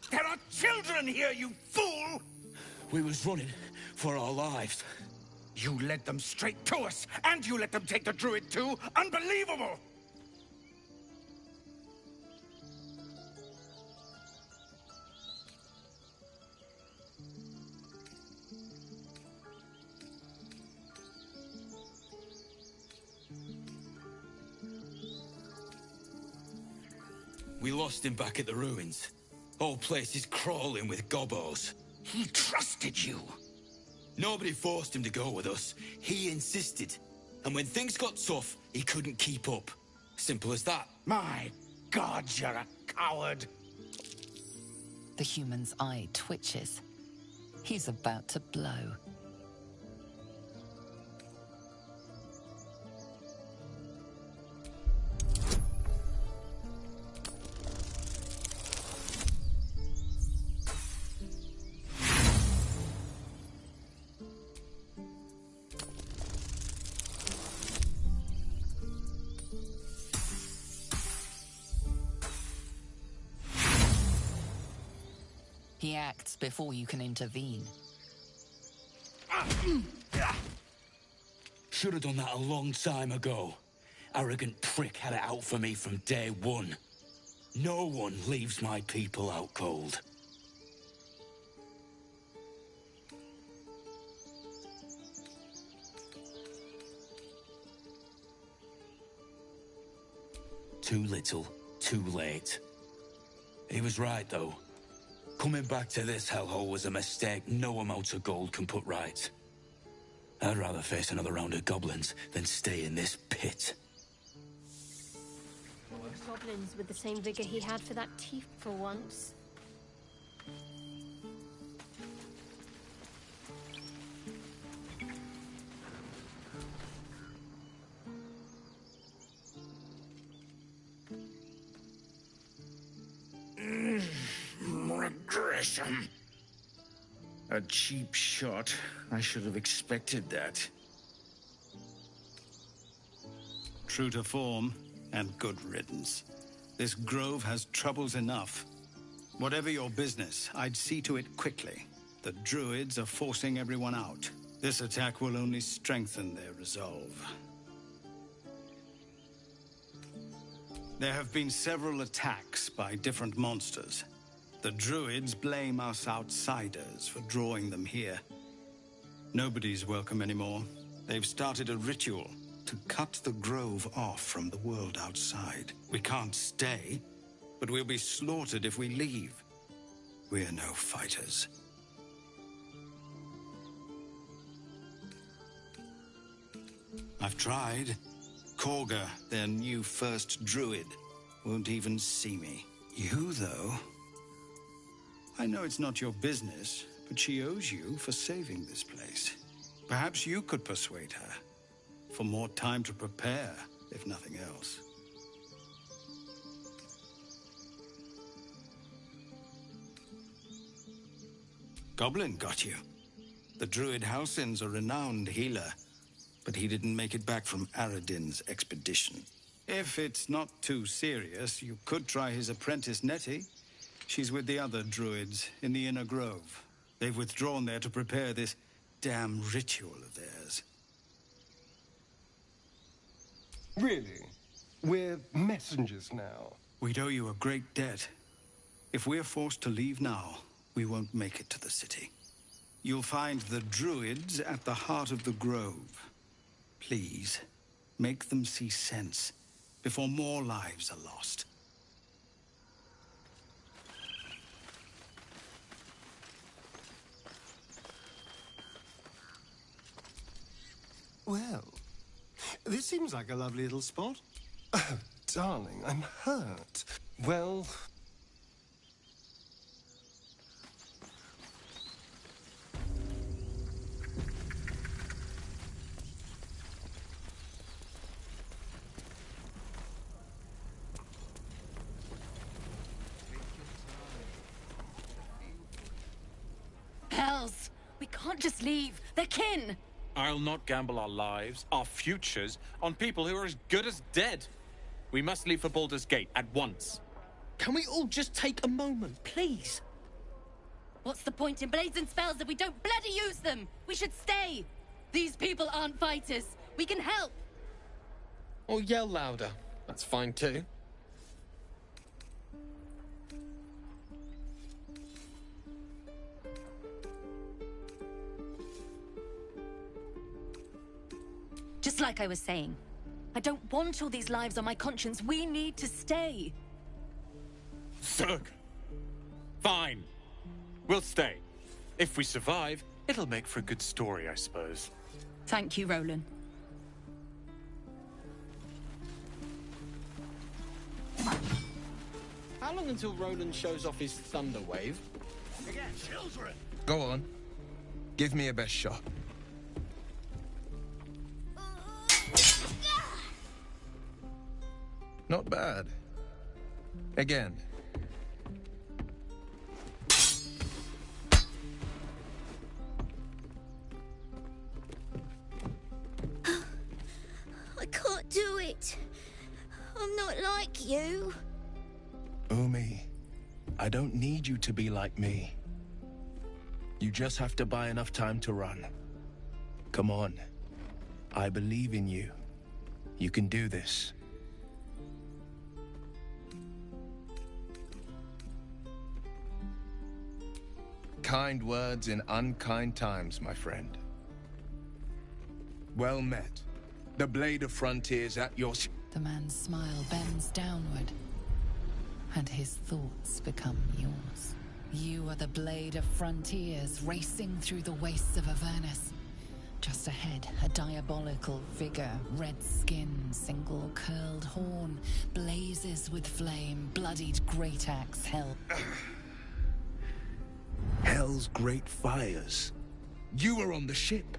There are children here, you fool! We was running for our lives. You led them straight to us, and you let them take the druid too? Unbelievable! We lost him back at the ruins. Whole place is crawling with gobos. He trusted you. Nobody forced him to go with us. He insisted. And when things got tough, he couldn't keep up. Simple as that. My God, you're a coward. The human's eye twitches. He's about to blow. He acts before you can intervene. Should have done that a long time ago. Arrogant prick had it out for me from day one. No one leaves my people out cold. Too little, too late. He was right, though. Coming back to this hellhole was a mistake no amount of gold can put right. I'd rather face another round of goblins than stay in this pit. Goblins with the same vigor he had for that teeth for once. Regression. A cheap shot. I should have expected that. True to form, and good riddance. This grove has troubles enough. Whatever your business, I'd see to it quickly. The druids are forcing everyone out. This attack will only strengthen their resolve. There have been several attacks by different monsters. The druids blame us outsiders for drawing them here. Nobody's welcome anymore. They've started a ritual to cut the grove off from the world outside. We can't stay, but we'll be slaughtered if we leave. We're no fighters. I've tried. Korga, their new first druid, won't even see me. You, though... I know it's not your business, but she owes you for saving this place. Perhaps you could persuade her. For more time to prepare, if nothing else. Goblin got you. The druid Halsin's a renowned healer, but he didn't make it back from Aradin's expedition. If it's not too serious, you could try his apprentice Nettie. She's with the other druids in the Inner Grove. They've withdrawn there to prepare this damn ritual of theirs. Really? We're messengers now. We'd owe you a great debt. If we're forced to leave now, we won't make it to the city. You'll find the druids at the heart of the grove. Please, make them see sense before more lives are lost. Well, this seems like a lovely little spot. Oh, darling, I'm hurt. Well... Hells! We can't just leave. They're kin! I'll not gamble our lives, our futures, on people who are as good as dead. We must leave for Baldur's Gate at once. Can we all just take a moment? Please. What's the point in blazing spells if we don't bloody use them? We should stay. These people aren't fighters. We can help. Or yell louder. That's fine too. Just like I was saying, I don't want all these lives on my conscience. We need to stay. Zerg! Fine. We'll stay. If we survive, it'll make for a good story, I suppose. Thank you, Roland. How long until Roland shows off his thunder wave? Again, children! Go on. Give me a best shot. Not bad. Again. I can't do it. I'm not like you. Umi, I don't need you to be like me. You just have to buy enough time to run. Come on. I believe in you. You can do this. Kind words in unkind times, my friend. Well met. The blade of frontiers at your... The man's smile bends downward, and his thoughts become yours. You are the blade of frontiers racing through the wastes of Avernus. Just ahead, a diabolical figure, red skin, single curled horn, blazes with flame, bloodied great axe held. Hell's great fires. You were on the ship.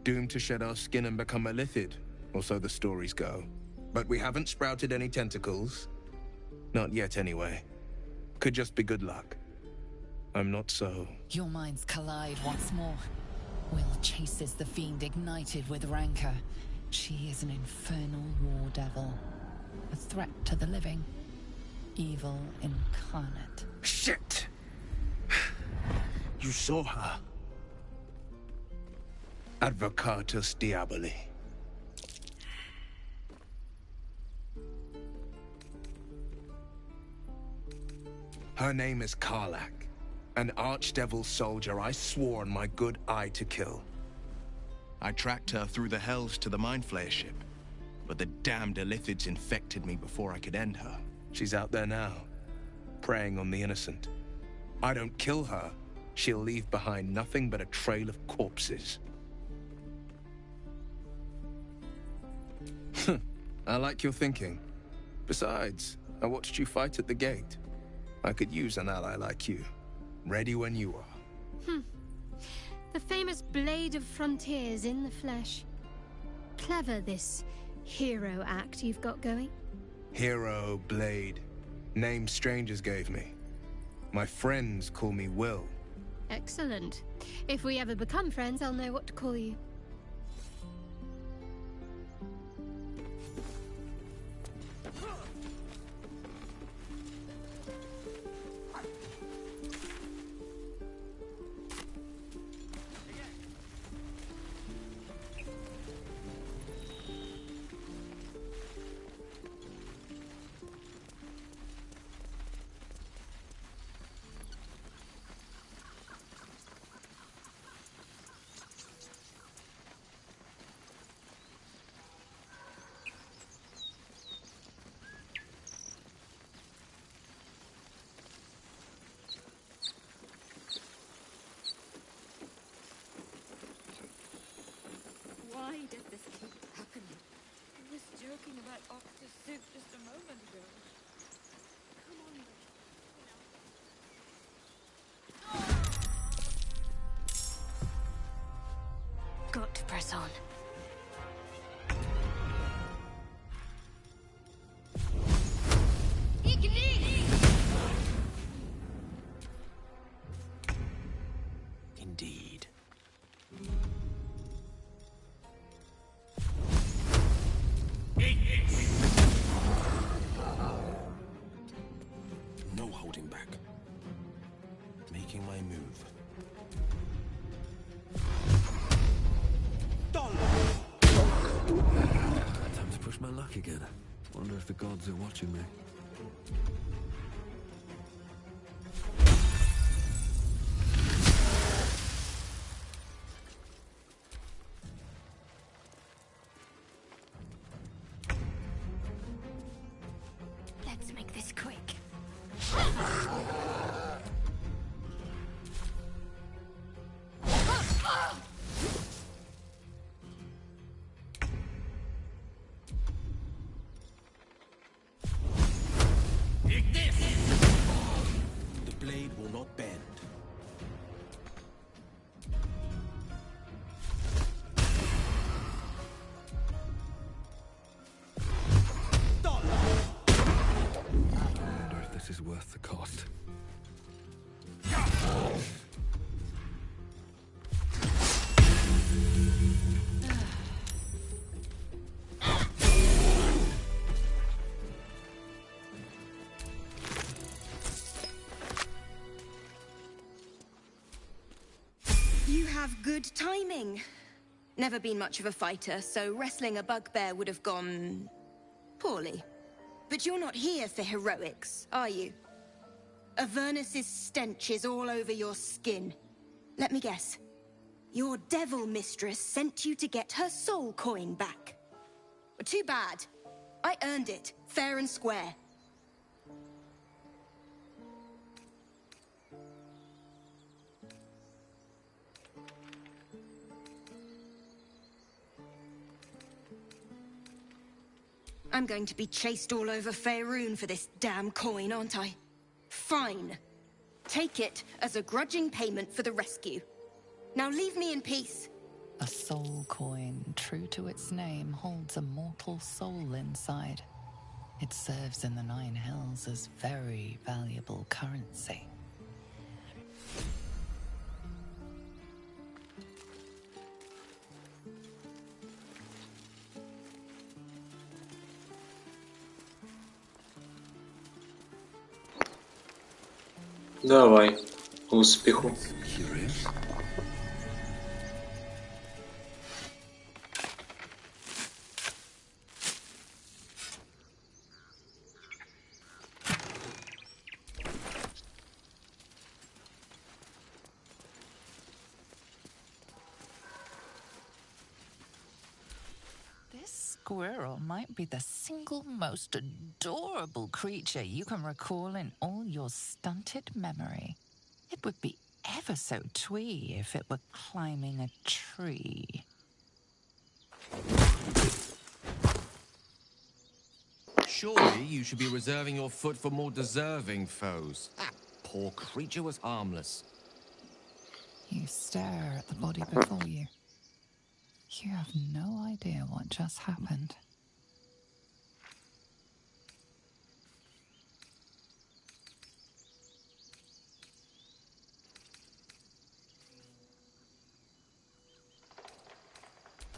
Doomed to shed our skin and become a lithid, or so the stories go. But we haven't sprouted any tentacles. Not yet, anyway. Could just be good luck. I'm not so... Your minds collide once more. Will chases the fiend ignited with rancor. She is an infernal war devil. A threat to the living. Evil incarnate. Shit! You saw her. Advocatus Diaboli. Her name is Karlak, an archdevil soldier I swore on my good eye to kill. I tracked her through the hells to the Mind Flayer ship, but the damned Illithids infected me before I could end her. She's out there now, preying on the innocent. I don't kill her, she'll leave behind nothing but a trail of corpses. I like your thinking. Besides, I watched you fight at the gate. I could use an ally like you. Ready when you are. The famous Blade of Frontiers in the flesh. Clever, this hero act you've got going. Hero, Blade. Names strangers gave me. My friends call me Will. Excellent. If we ever become friends, I'll know what to call you. Why does this keep happening? I was joking about octopus soup just a moment ago. Come on, Got to press on. Indeed. No holding back. Making my move. Time to push my luck again. Wonder if the gods are watching me. Let's make this quick. The blade will not bend. I wonder if this is worth the cost. You have good timing. Never been much of a fighter, so wrestling a bugbear would have gone poorly. But you're not here for heroics, are you? Avernus's stench is all over your skin. Let me guess. Your devil mistress sent you to get her soul coin back. Too bad. I earned it, fair and square. I'm going to be chased all over Faerun for this damn coin, aren't I? Fine. Take it as a grudging payment for the rescue. Now leave me in peace. A soul coin, true to its name, holds a mortal soul inside. It serves in the Nine Hells as very valuable currency. Давай. Успіху. This squirrel might be the single most adorable creature you can recall in all your stunted memory. It would be ever so twee if it were climbing a tree. Surely you should be reserving your foot for more deserving foes. That poor creature was harmless. You stare at the body before you. You have no idea what just happened.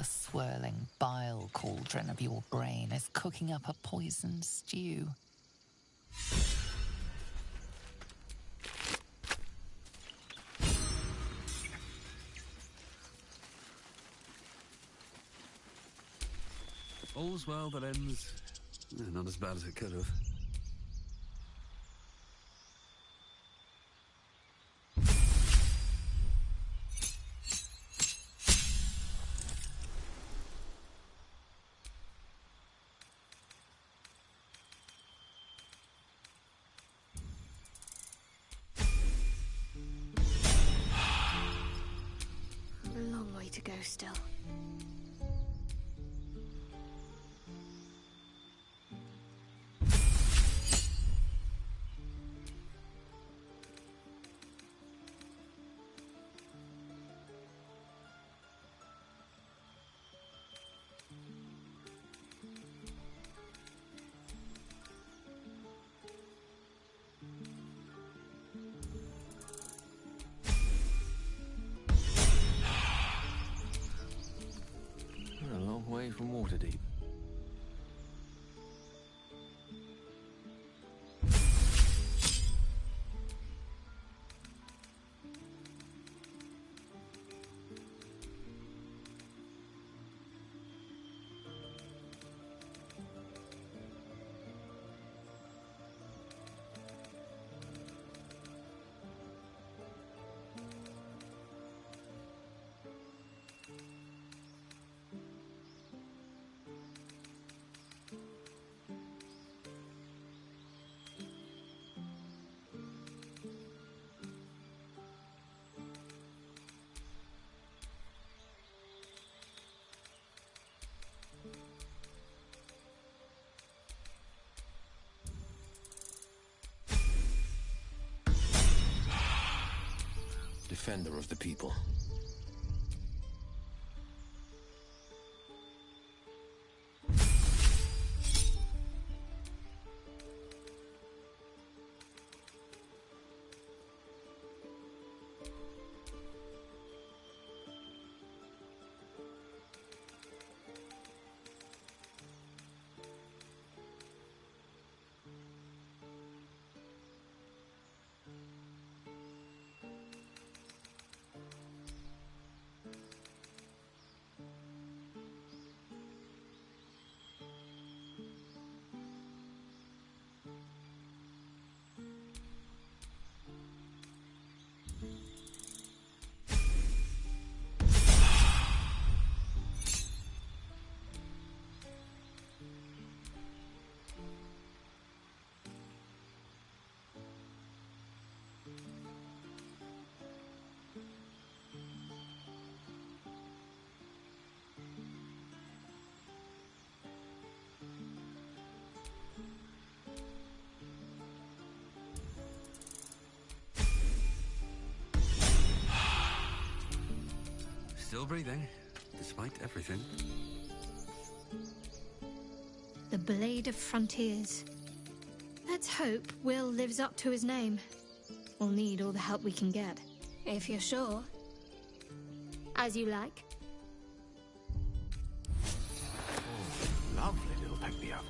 The swirling bile cauldron of your brain is cooking up a poisoned stew. All's well that ends not as bad as it could have. A long way to go still. We're a long way from Waterdeep. Defender of the people. Still breathing, despite everything. The Blade of Frontiers. Let's hope Will lives up to his name. We'll need all the help we can get. If you're sure. As you like. Lovely little pick-me-up.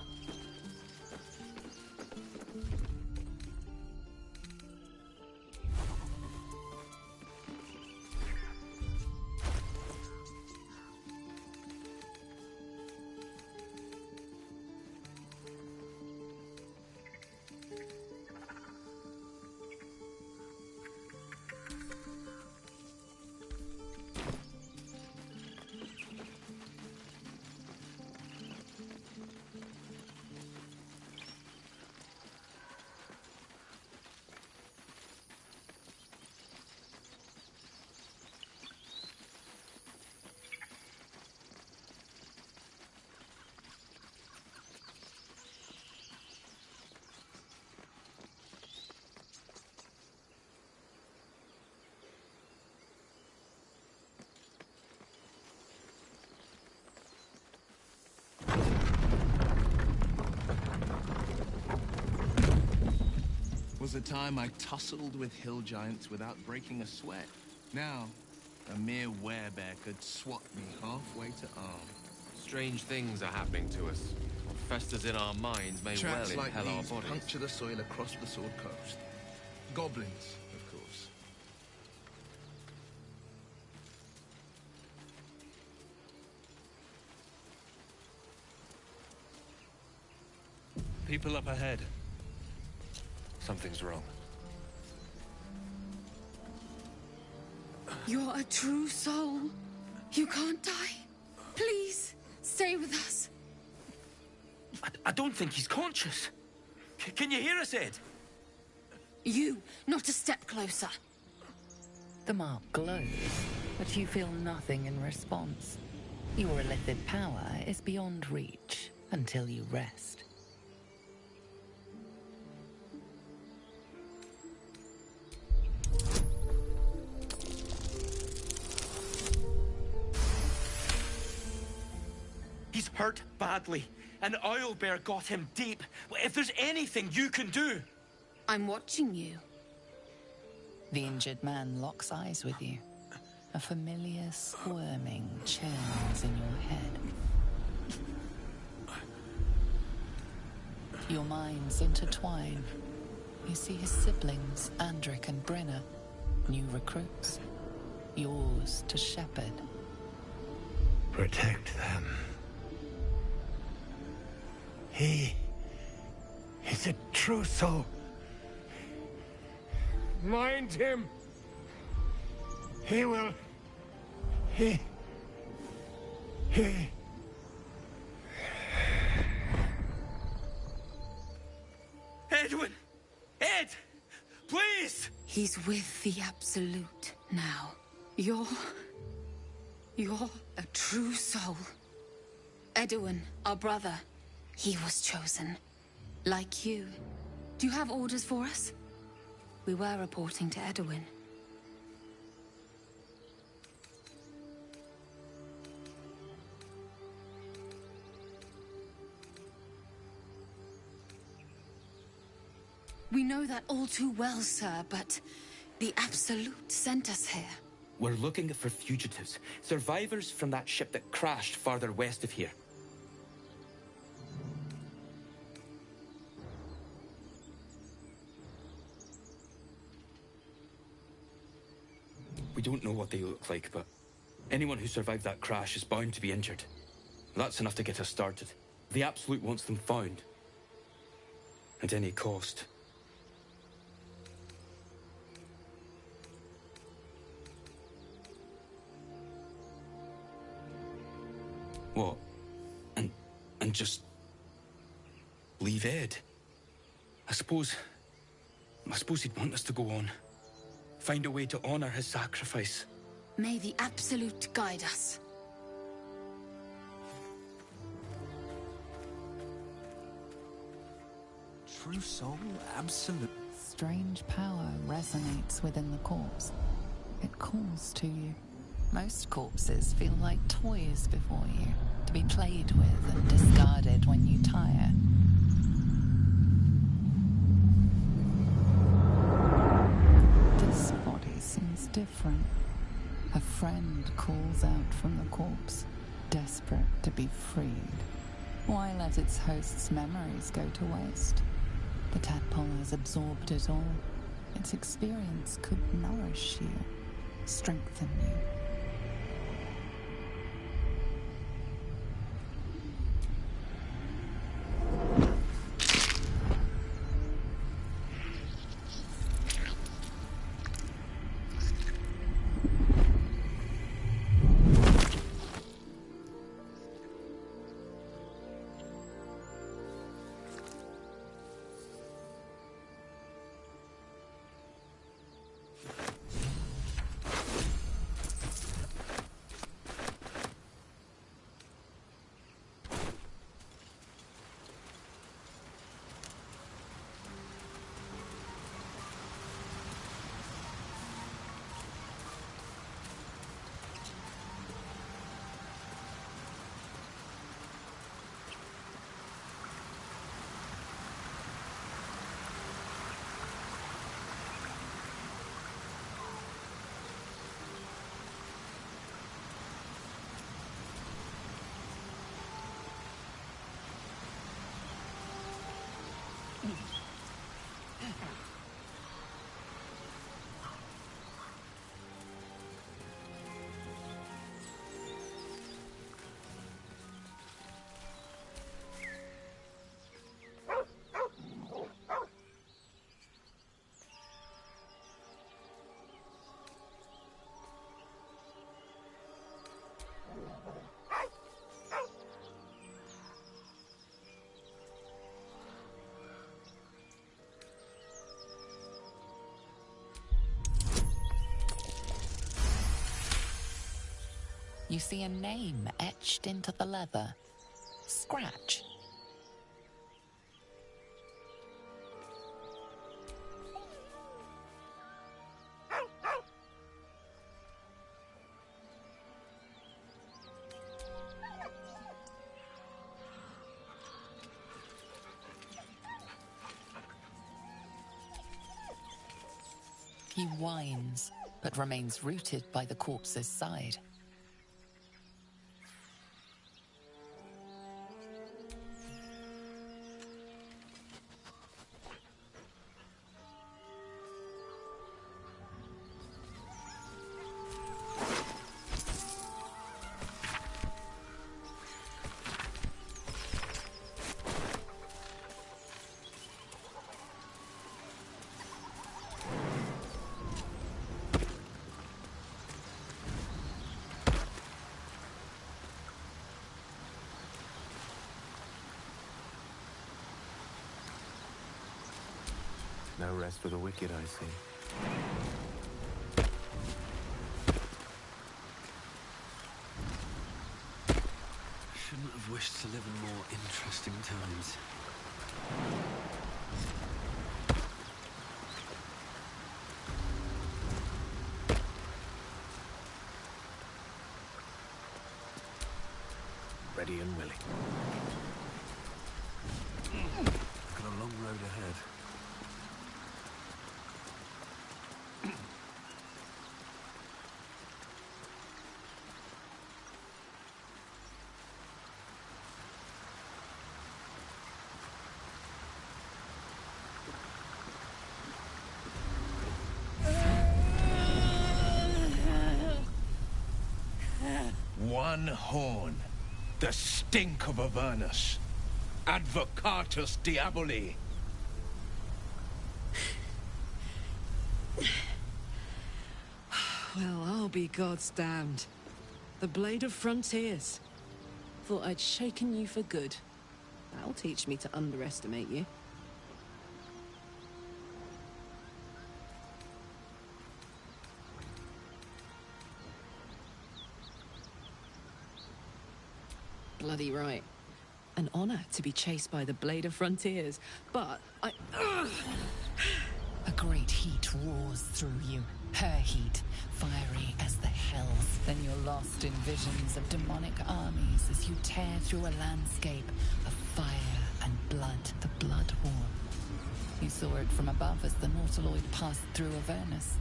Was a time I tussled with hill giants without breaking a sweat. Now, A mere werebear could swat me halfway to arm. Strange things are happening to us. What festers in our minds may well Traps like impel our these bodies. puncture the soil across the Sword Coast. Goblins, of course. People up ahead. Something's wrong. You're a true soul. You can't die. Please, stay with us. I don't think he's conscious. Can you hear us, Ed? You, not a step closer. The mark glows, but you feel nothing in response. Your illithid power is beyond reach until you rest. He's hurt badly. An owlbear got him deep. If there's anything you can do... I'm watching you. The injured man locks eyes with you. A familiar squirming churns in your head. Your minds intertwine. You see his siblings, Andric and Brenna, new recruits. Yours to shepherd. Protect them. He's a true soul. Mind him. He will... He... Edwin! Ed! Please! He's with the Absolute now. You're a true soul. Edwin, our brother, he was chosen. Like you. Do you have orders for us? We were reporting to Edwin. We know that all too well, sir, but the Absolute sent us here. We're looking for fugitives. Survivors from that ship that crashed farther west of here. We don't know what they look like, but anyone who survived that crash is bound to be injured. That's enough to get us started. The Absolute wants them found. At any cost. What? And just... leave Ed? I suppose he'd want us to go on. Find a way to honor his sacrifice. May the Absolute guide us. True soul, absolute. Strange power resonates within the corpse. It calls to you. Most corpses feel like toys before you, to be played with and discarded when you tire. This body seems different. A friend calls out from the corpse, desperate to be freed. Why let its host's memories go to waste? The tadpole has absorbed it all. Its experience could nourish you, strengthen you. You see a name etched into the leather. Scratch. He whines, but remains rooted by the corpse's side. No rest for the wicked, I see. Shouldn't have wished to live in more interesting times. Ready and willing. Got a long road ahead. One horn. The stink of Avernus. Advocatus Diaboli. Well, I'll be God's damned. The Blade of Frontiers. Thought I'd shaken you for good. That'll teach me to underestimate you. Bloody right. An honor to be chased by the Blade of Frontiers, but I... A great heat roars through you. Her heat, fiery as the hells. Then you're lost in visions of demonic armies as you tear through a landscape of fire and blood. The Blood War. You saw it from above as the Nautiloid passed through Avernus.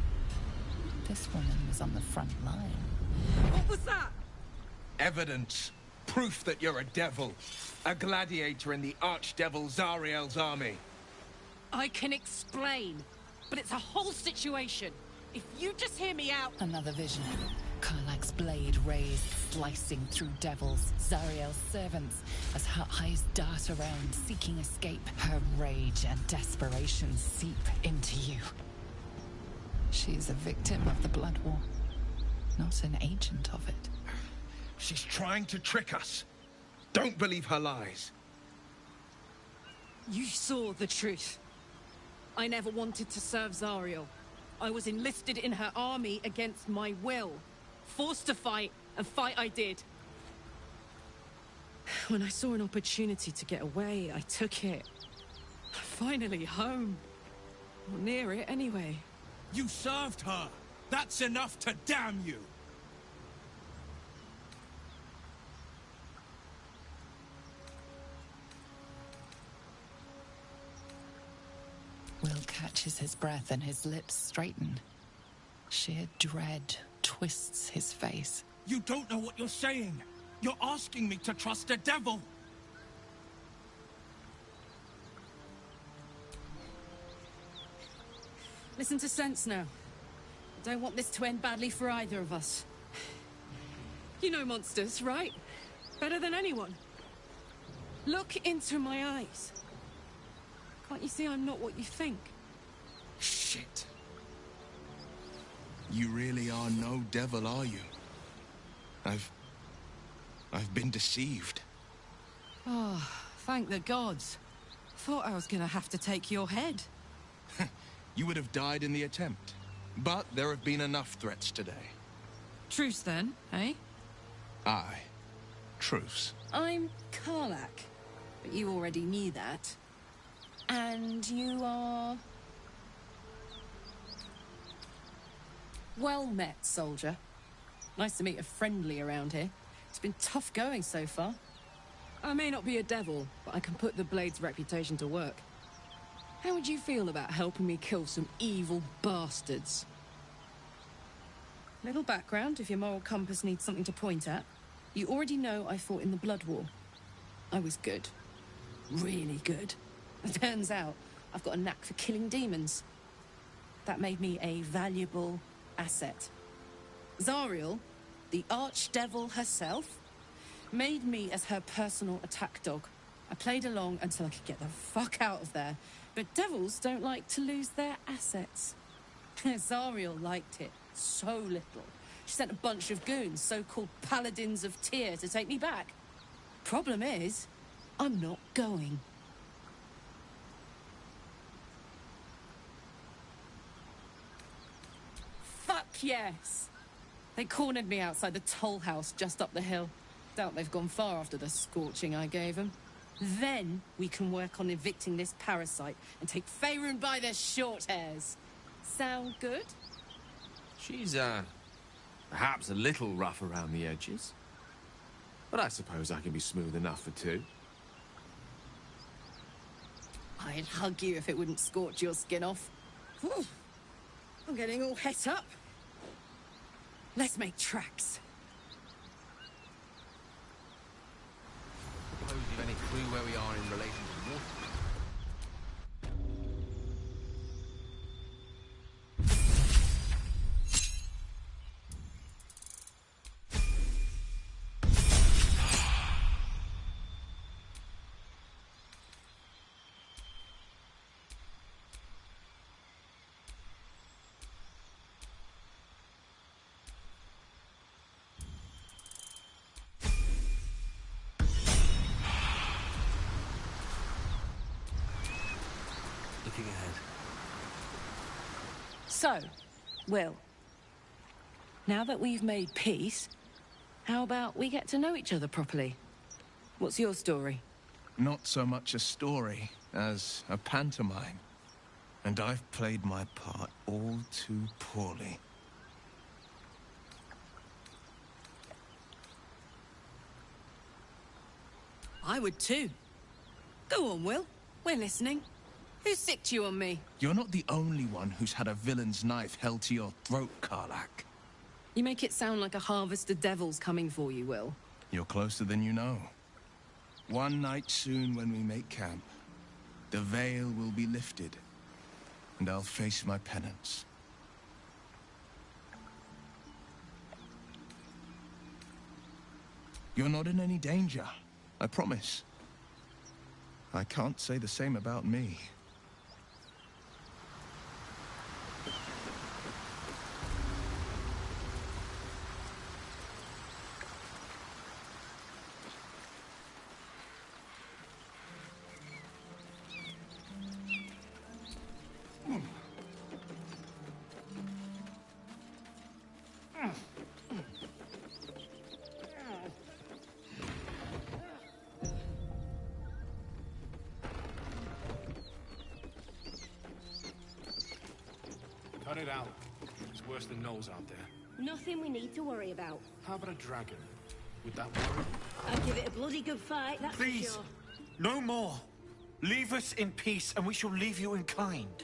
This woman was on the front line. What was that? Evidence. Proof that you're a devil. A gladiator in the archdevil Zariel's army. I can explain, but it's a whole situation. If you just hear me out... Another vision. Karlach's blade raised, slicing through devils, Zariel's servants, as her eyes dart around, seeking escape. Her rage and desperation seep into you. She's a victim of the Blood War, not an agent of it. She's trying to trick us. Don't believe her lies. You saw the truth. I never wanted to serve Zariel. I was enlisted in her army against my will. Forced to fight, and fight I did. When I saw an opportunity to get away, I took it. Finally home. Or near it, anyway. You served her. That's enough to damn you. Will catches his breath and his lips straighten. Sheer dread twists his face. You don't know what you're saying. You're asking me to trust a devil. Listen to sense now. I don't want this to end badly for either of us. You know monsters, right? Better than anyone. Look into my eyes. Can't you see I'm not what you think? Shit. You really are no devil, are you? I've been deceived. Oh, thank the gods. Thought I was gonna have to take your head. You would have died in the attempt. But there have been enough threats today. Truce then, eh? Aye. Truce. I'm Karlak, but you already knew that. And you are... Well met, soldier. Nice to meet a friendly around here. It's been tough going so far. I may not be a devil, but I can put the Blade's reputation to work. How would you feel about helping me kill some evil bastards? Little background, if your moral compass needs something to point at. You already know I fought in the Blood War. I was good. Really good. It turns out I've got a knack for killing demons. That made me a valuable asset. Zariel, the archdevil herself, made me as her personal attack dog. I played along until I could get the fuck out of there. But devils don't like to lose their assets. Zariel liked it so little. She sent a bunch of goons, so-called paladins of Tyr, to take me back. Problem is, I'm not going. Fuck yes! They cornered me outside the toll house just up the hill. Doubt they've gone far after the scorching I gave them. Then we can work on evicting this parasite and take Faerun by the short hairs. Sound good? She's, perhaps a little rough around the edges. But I suppose I can be smooth enough for two. I'd hug you if it wouldn't scorch your skin off. Whew. I'm getting all het up. Let's make tracks. Suppose you've any clue where we are in relation to water? Looking ahead. So, Will, now that we've made peace, how about we get to know each other properly? What's your story? Not so much a story as a pantomime. And I've played my part all too poorly. I would too. Go on, Will. We're listening. Who sicked you on me? You're not the only one who's had a villain's knife held to your throat, Karlak. You make it sound like a harvest of devils coming for you, Will. You're closer than you know. One night soon when we make camp, the veil will be lifted, and I'll face my penance. You're not in any danger, I promise. I can't say the same about me. Cut it out. It's worse than Knowles out there. Nothing we need to worry about. How about a dragon? Would that worry? I'd give it a bloody good fight, that's Please, for sure. no more. Leave us in peace, and we shall leave you in kind.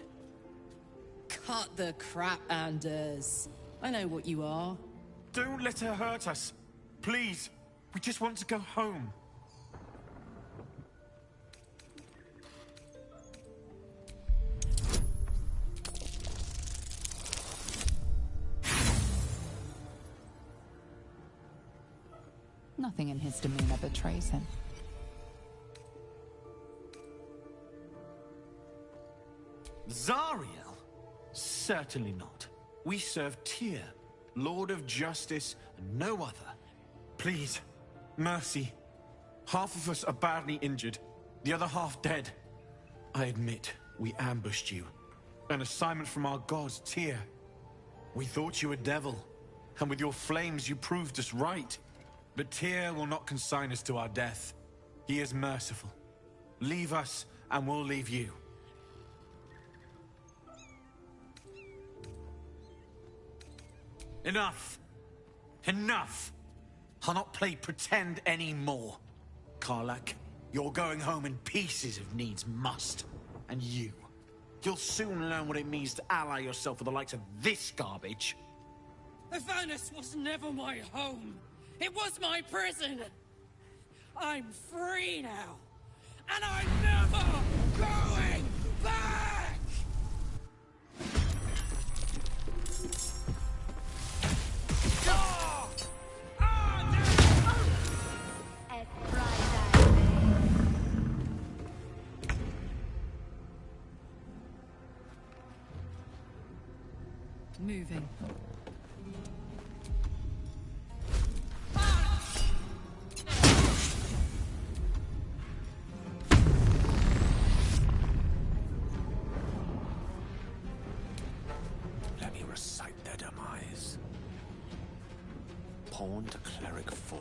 Cut the crap, Anders. I know what you are. Don't let her hurt us. Please, we just want to go home. Nothing in his demeanor betrays him. Zariel? Certainly not. We serve Tyr, Lord of Justice, and no other. Please, mercy. Half of us are badly injured, the other half dead. I admit, we ambushed you. An assignment from our god, Tyr. We thought you a devil, and with your flames you proved us right. But Tyr will not consign us to our death. He is merciful. Leave us, and we'll leave you. Enough! Enough! I'll not play pretend anymore. Karlak, you're going home in pieces if needs must. And you'll soon learn what it means to ally yourself with the likes of this garbage. Avernus was never my home. It was my prison. I'm free now. And I'm never going back! Moving. Let me recite their demise. Pawn to cleric 4.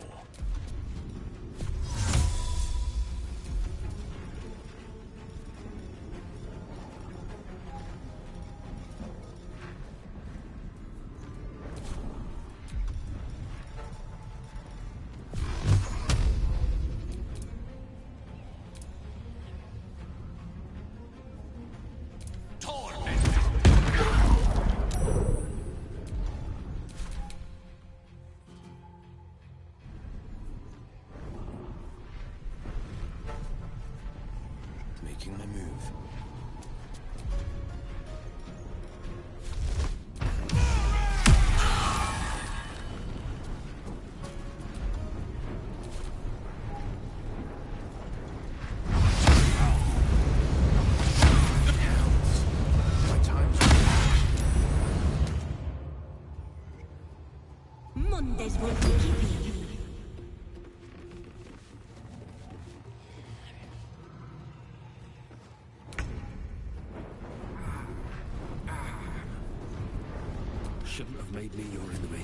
Making my move. Mondes voltivi. Shouldn't have made me your enemy.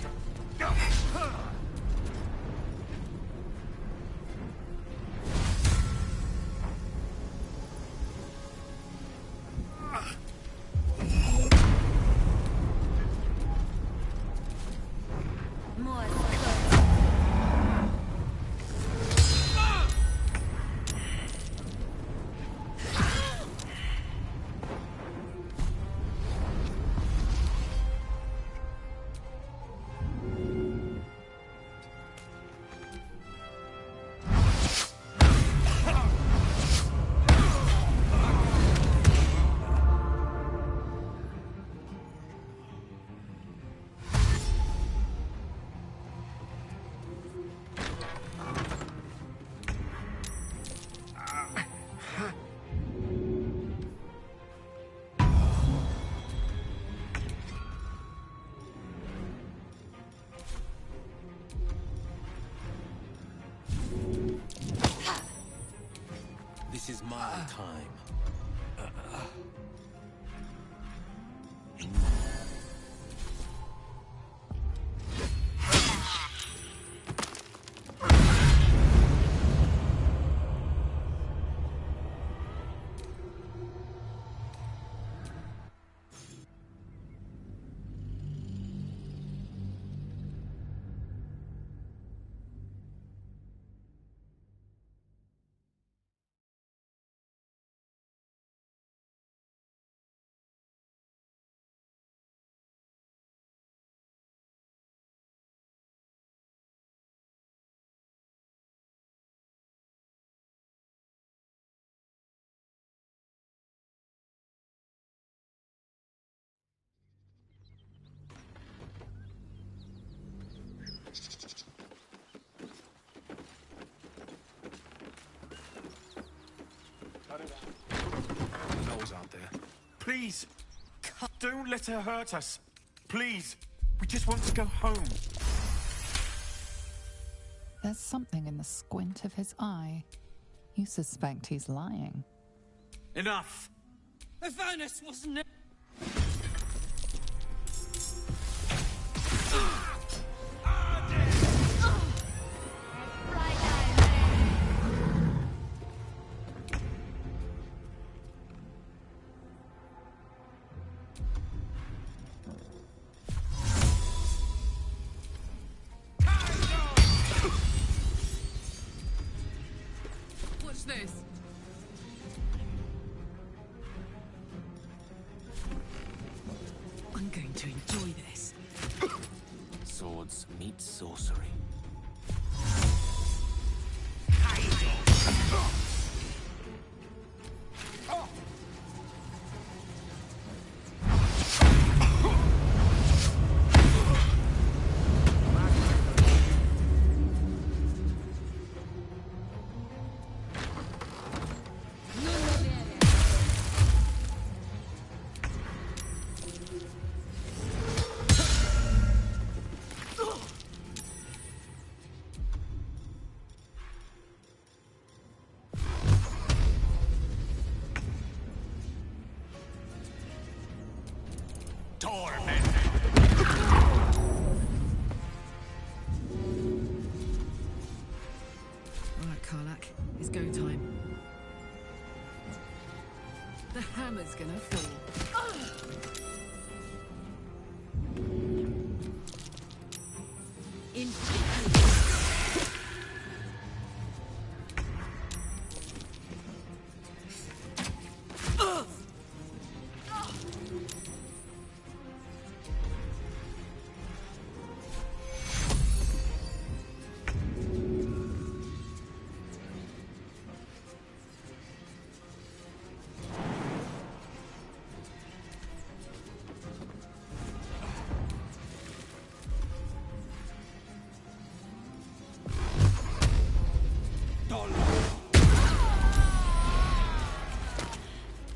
This is my time. Those aren't there. Please, don't let her hurt us. Please, we just want to go home. There's something in the squint of his eye. You suspect he's lying. Enough! Avernus was never... What's this? I'm going to enjoy this. Swords meet sorcery. Alright, Karlak, it's go time. The hammer's gonna fall.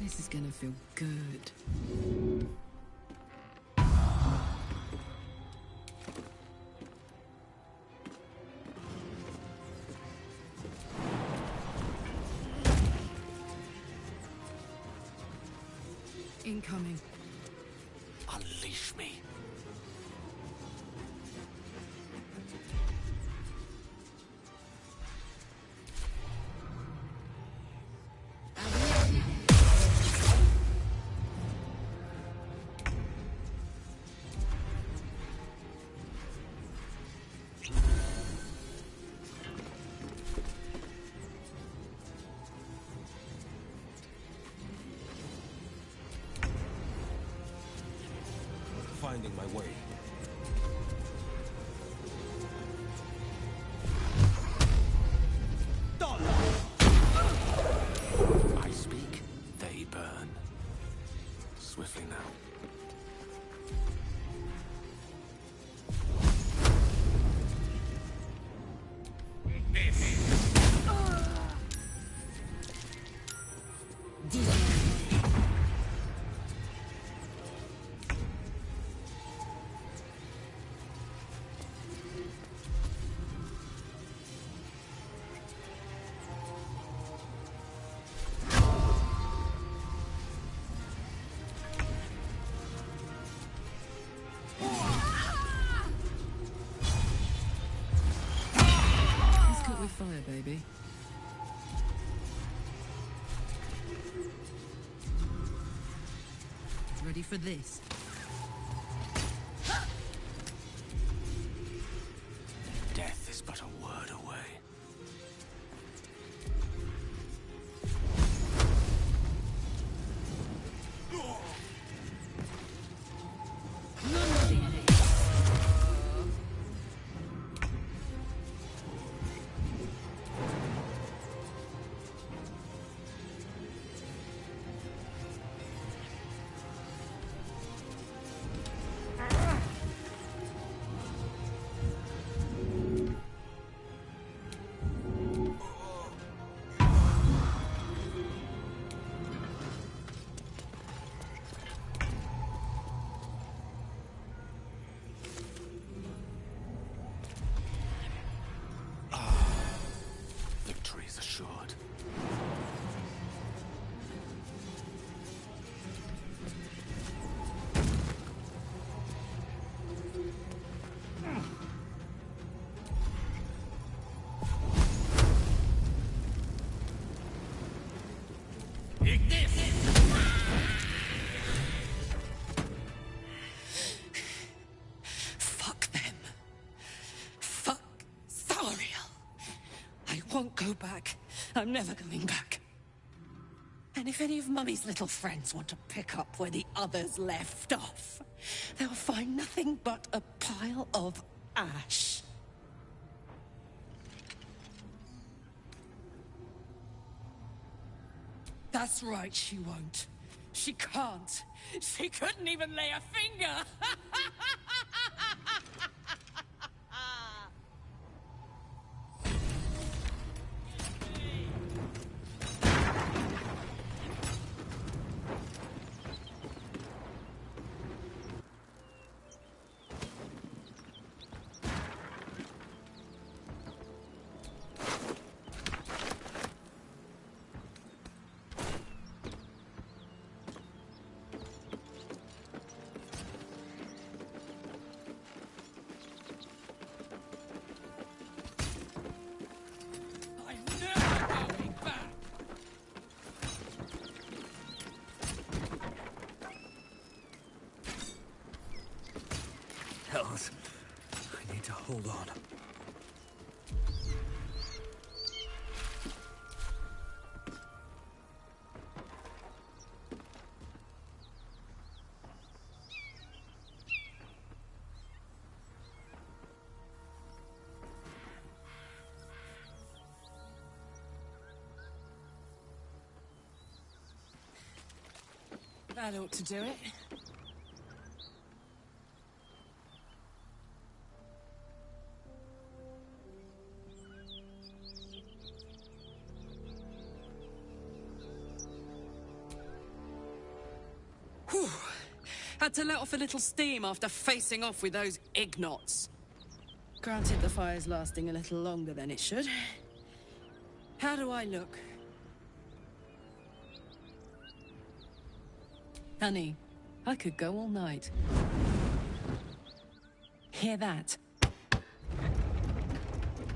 This is gonna feel good. Incoming. Unleash me. Finding my way. I speak, they burn. Swiftly now. With fire, baby. Ready for this? Death is but a word away. go back. I'm never going back. And if any of Mummy's little friends want to pick up where the others left off, they'll find nothing but a pile of ash. That's right, she won't. She can't. She couldn't even lay a finger. Hells. I need to hold on. That ought to do it. Whew. Had to let off a little steam after facing off with those ignots. Granted, the fire's lasting a little longer than it should. How do I look? Honey, I could go all night. Hear that?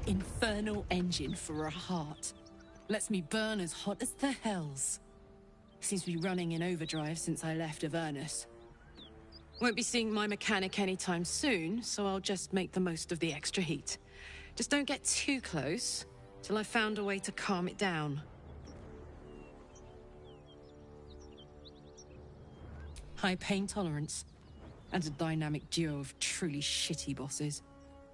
Infernal engine for a heart. Lets me burn as hot as the hells. Seems to be running in overdrive since I left Avernus. Won't be seeing my mechanic anytime soon, so I'll just make the most of the extra heat. Just don't get too close till I've found a way to calm it down. High pain tolerance, and a dynamic duo of truly shitty bosses.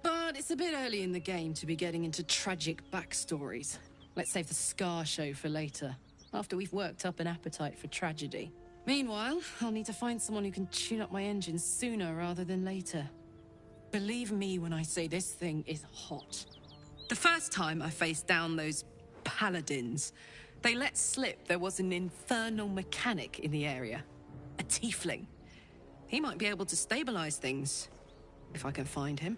But it's a bit early in the game to be getting into tragic backstories. Let's save the Scar show for later, after we've worked up an appetite for tragedy. Meanwhile, I'll need to find someone who can tune up my engine sooner rather than later. Believe me when I say this thing is hot. The first time I faced down those paladins, they let slip there was an infernal mechanic in the area. A tiefling. He might be able to stabilize things, if I can find him.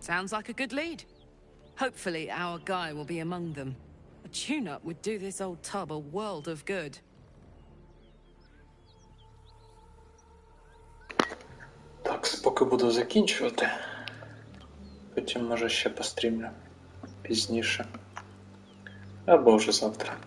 Sounds like a good lead. Hopefully our guy will be among them. A tune-up would do this old tub a world of good. Так, поки буду закінчувати. Потім, може, ще пострімлю. Пізніше. Або вже завтра.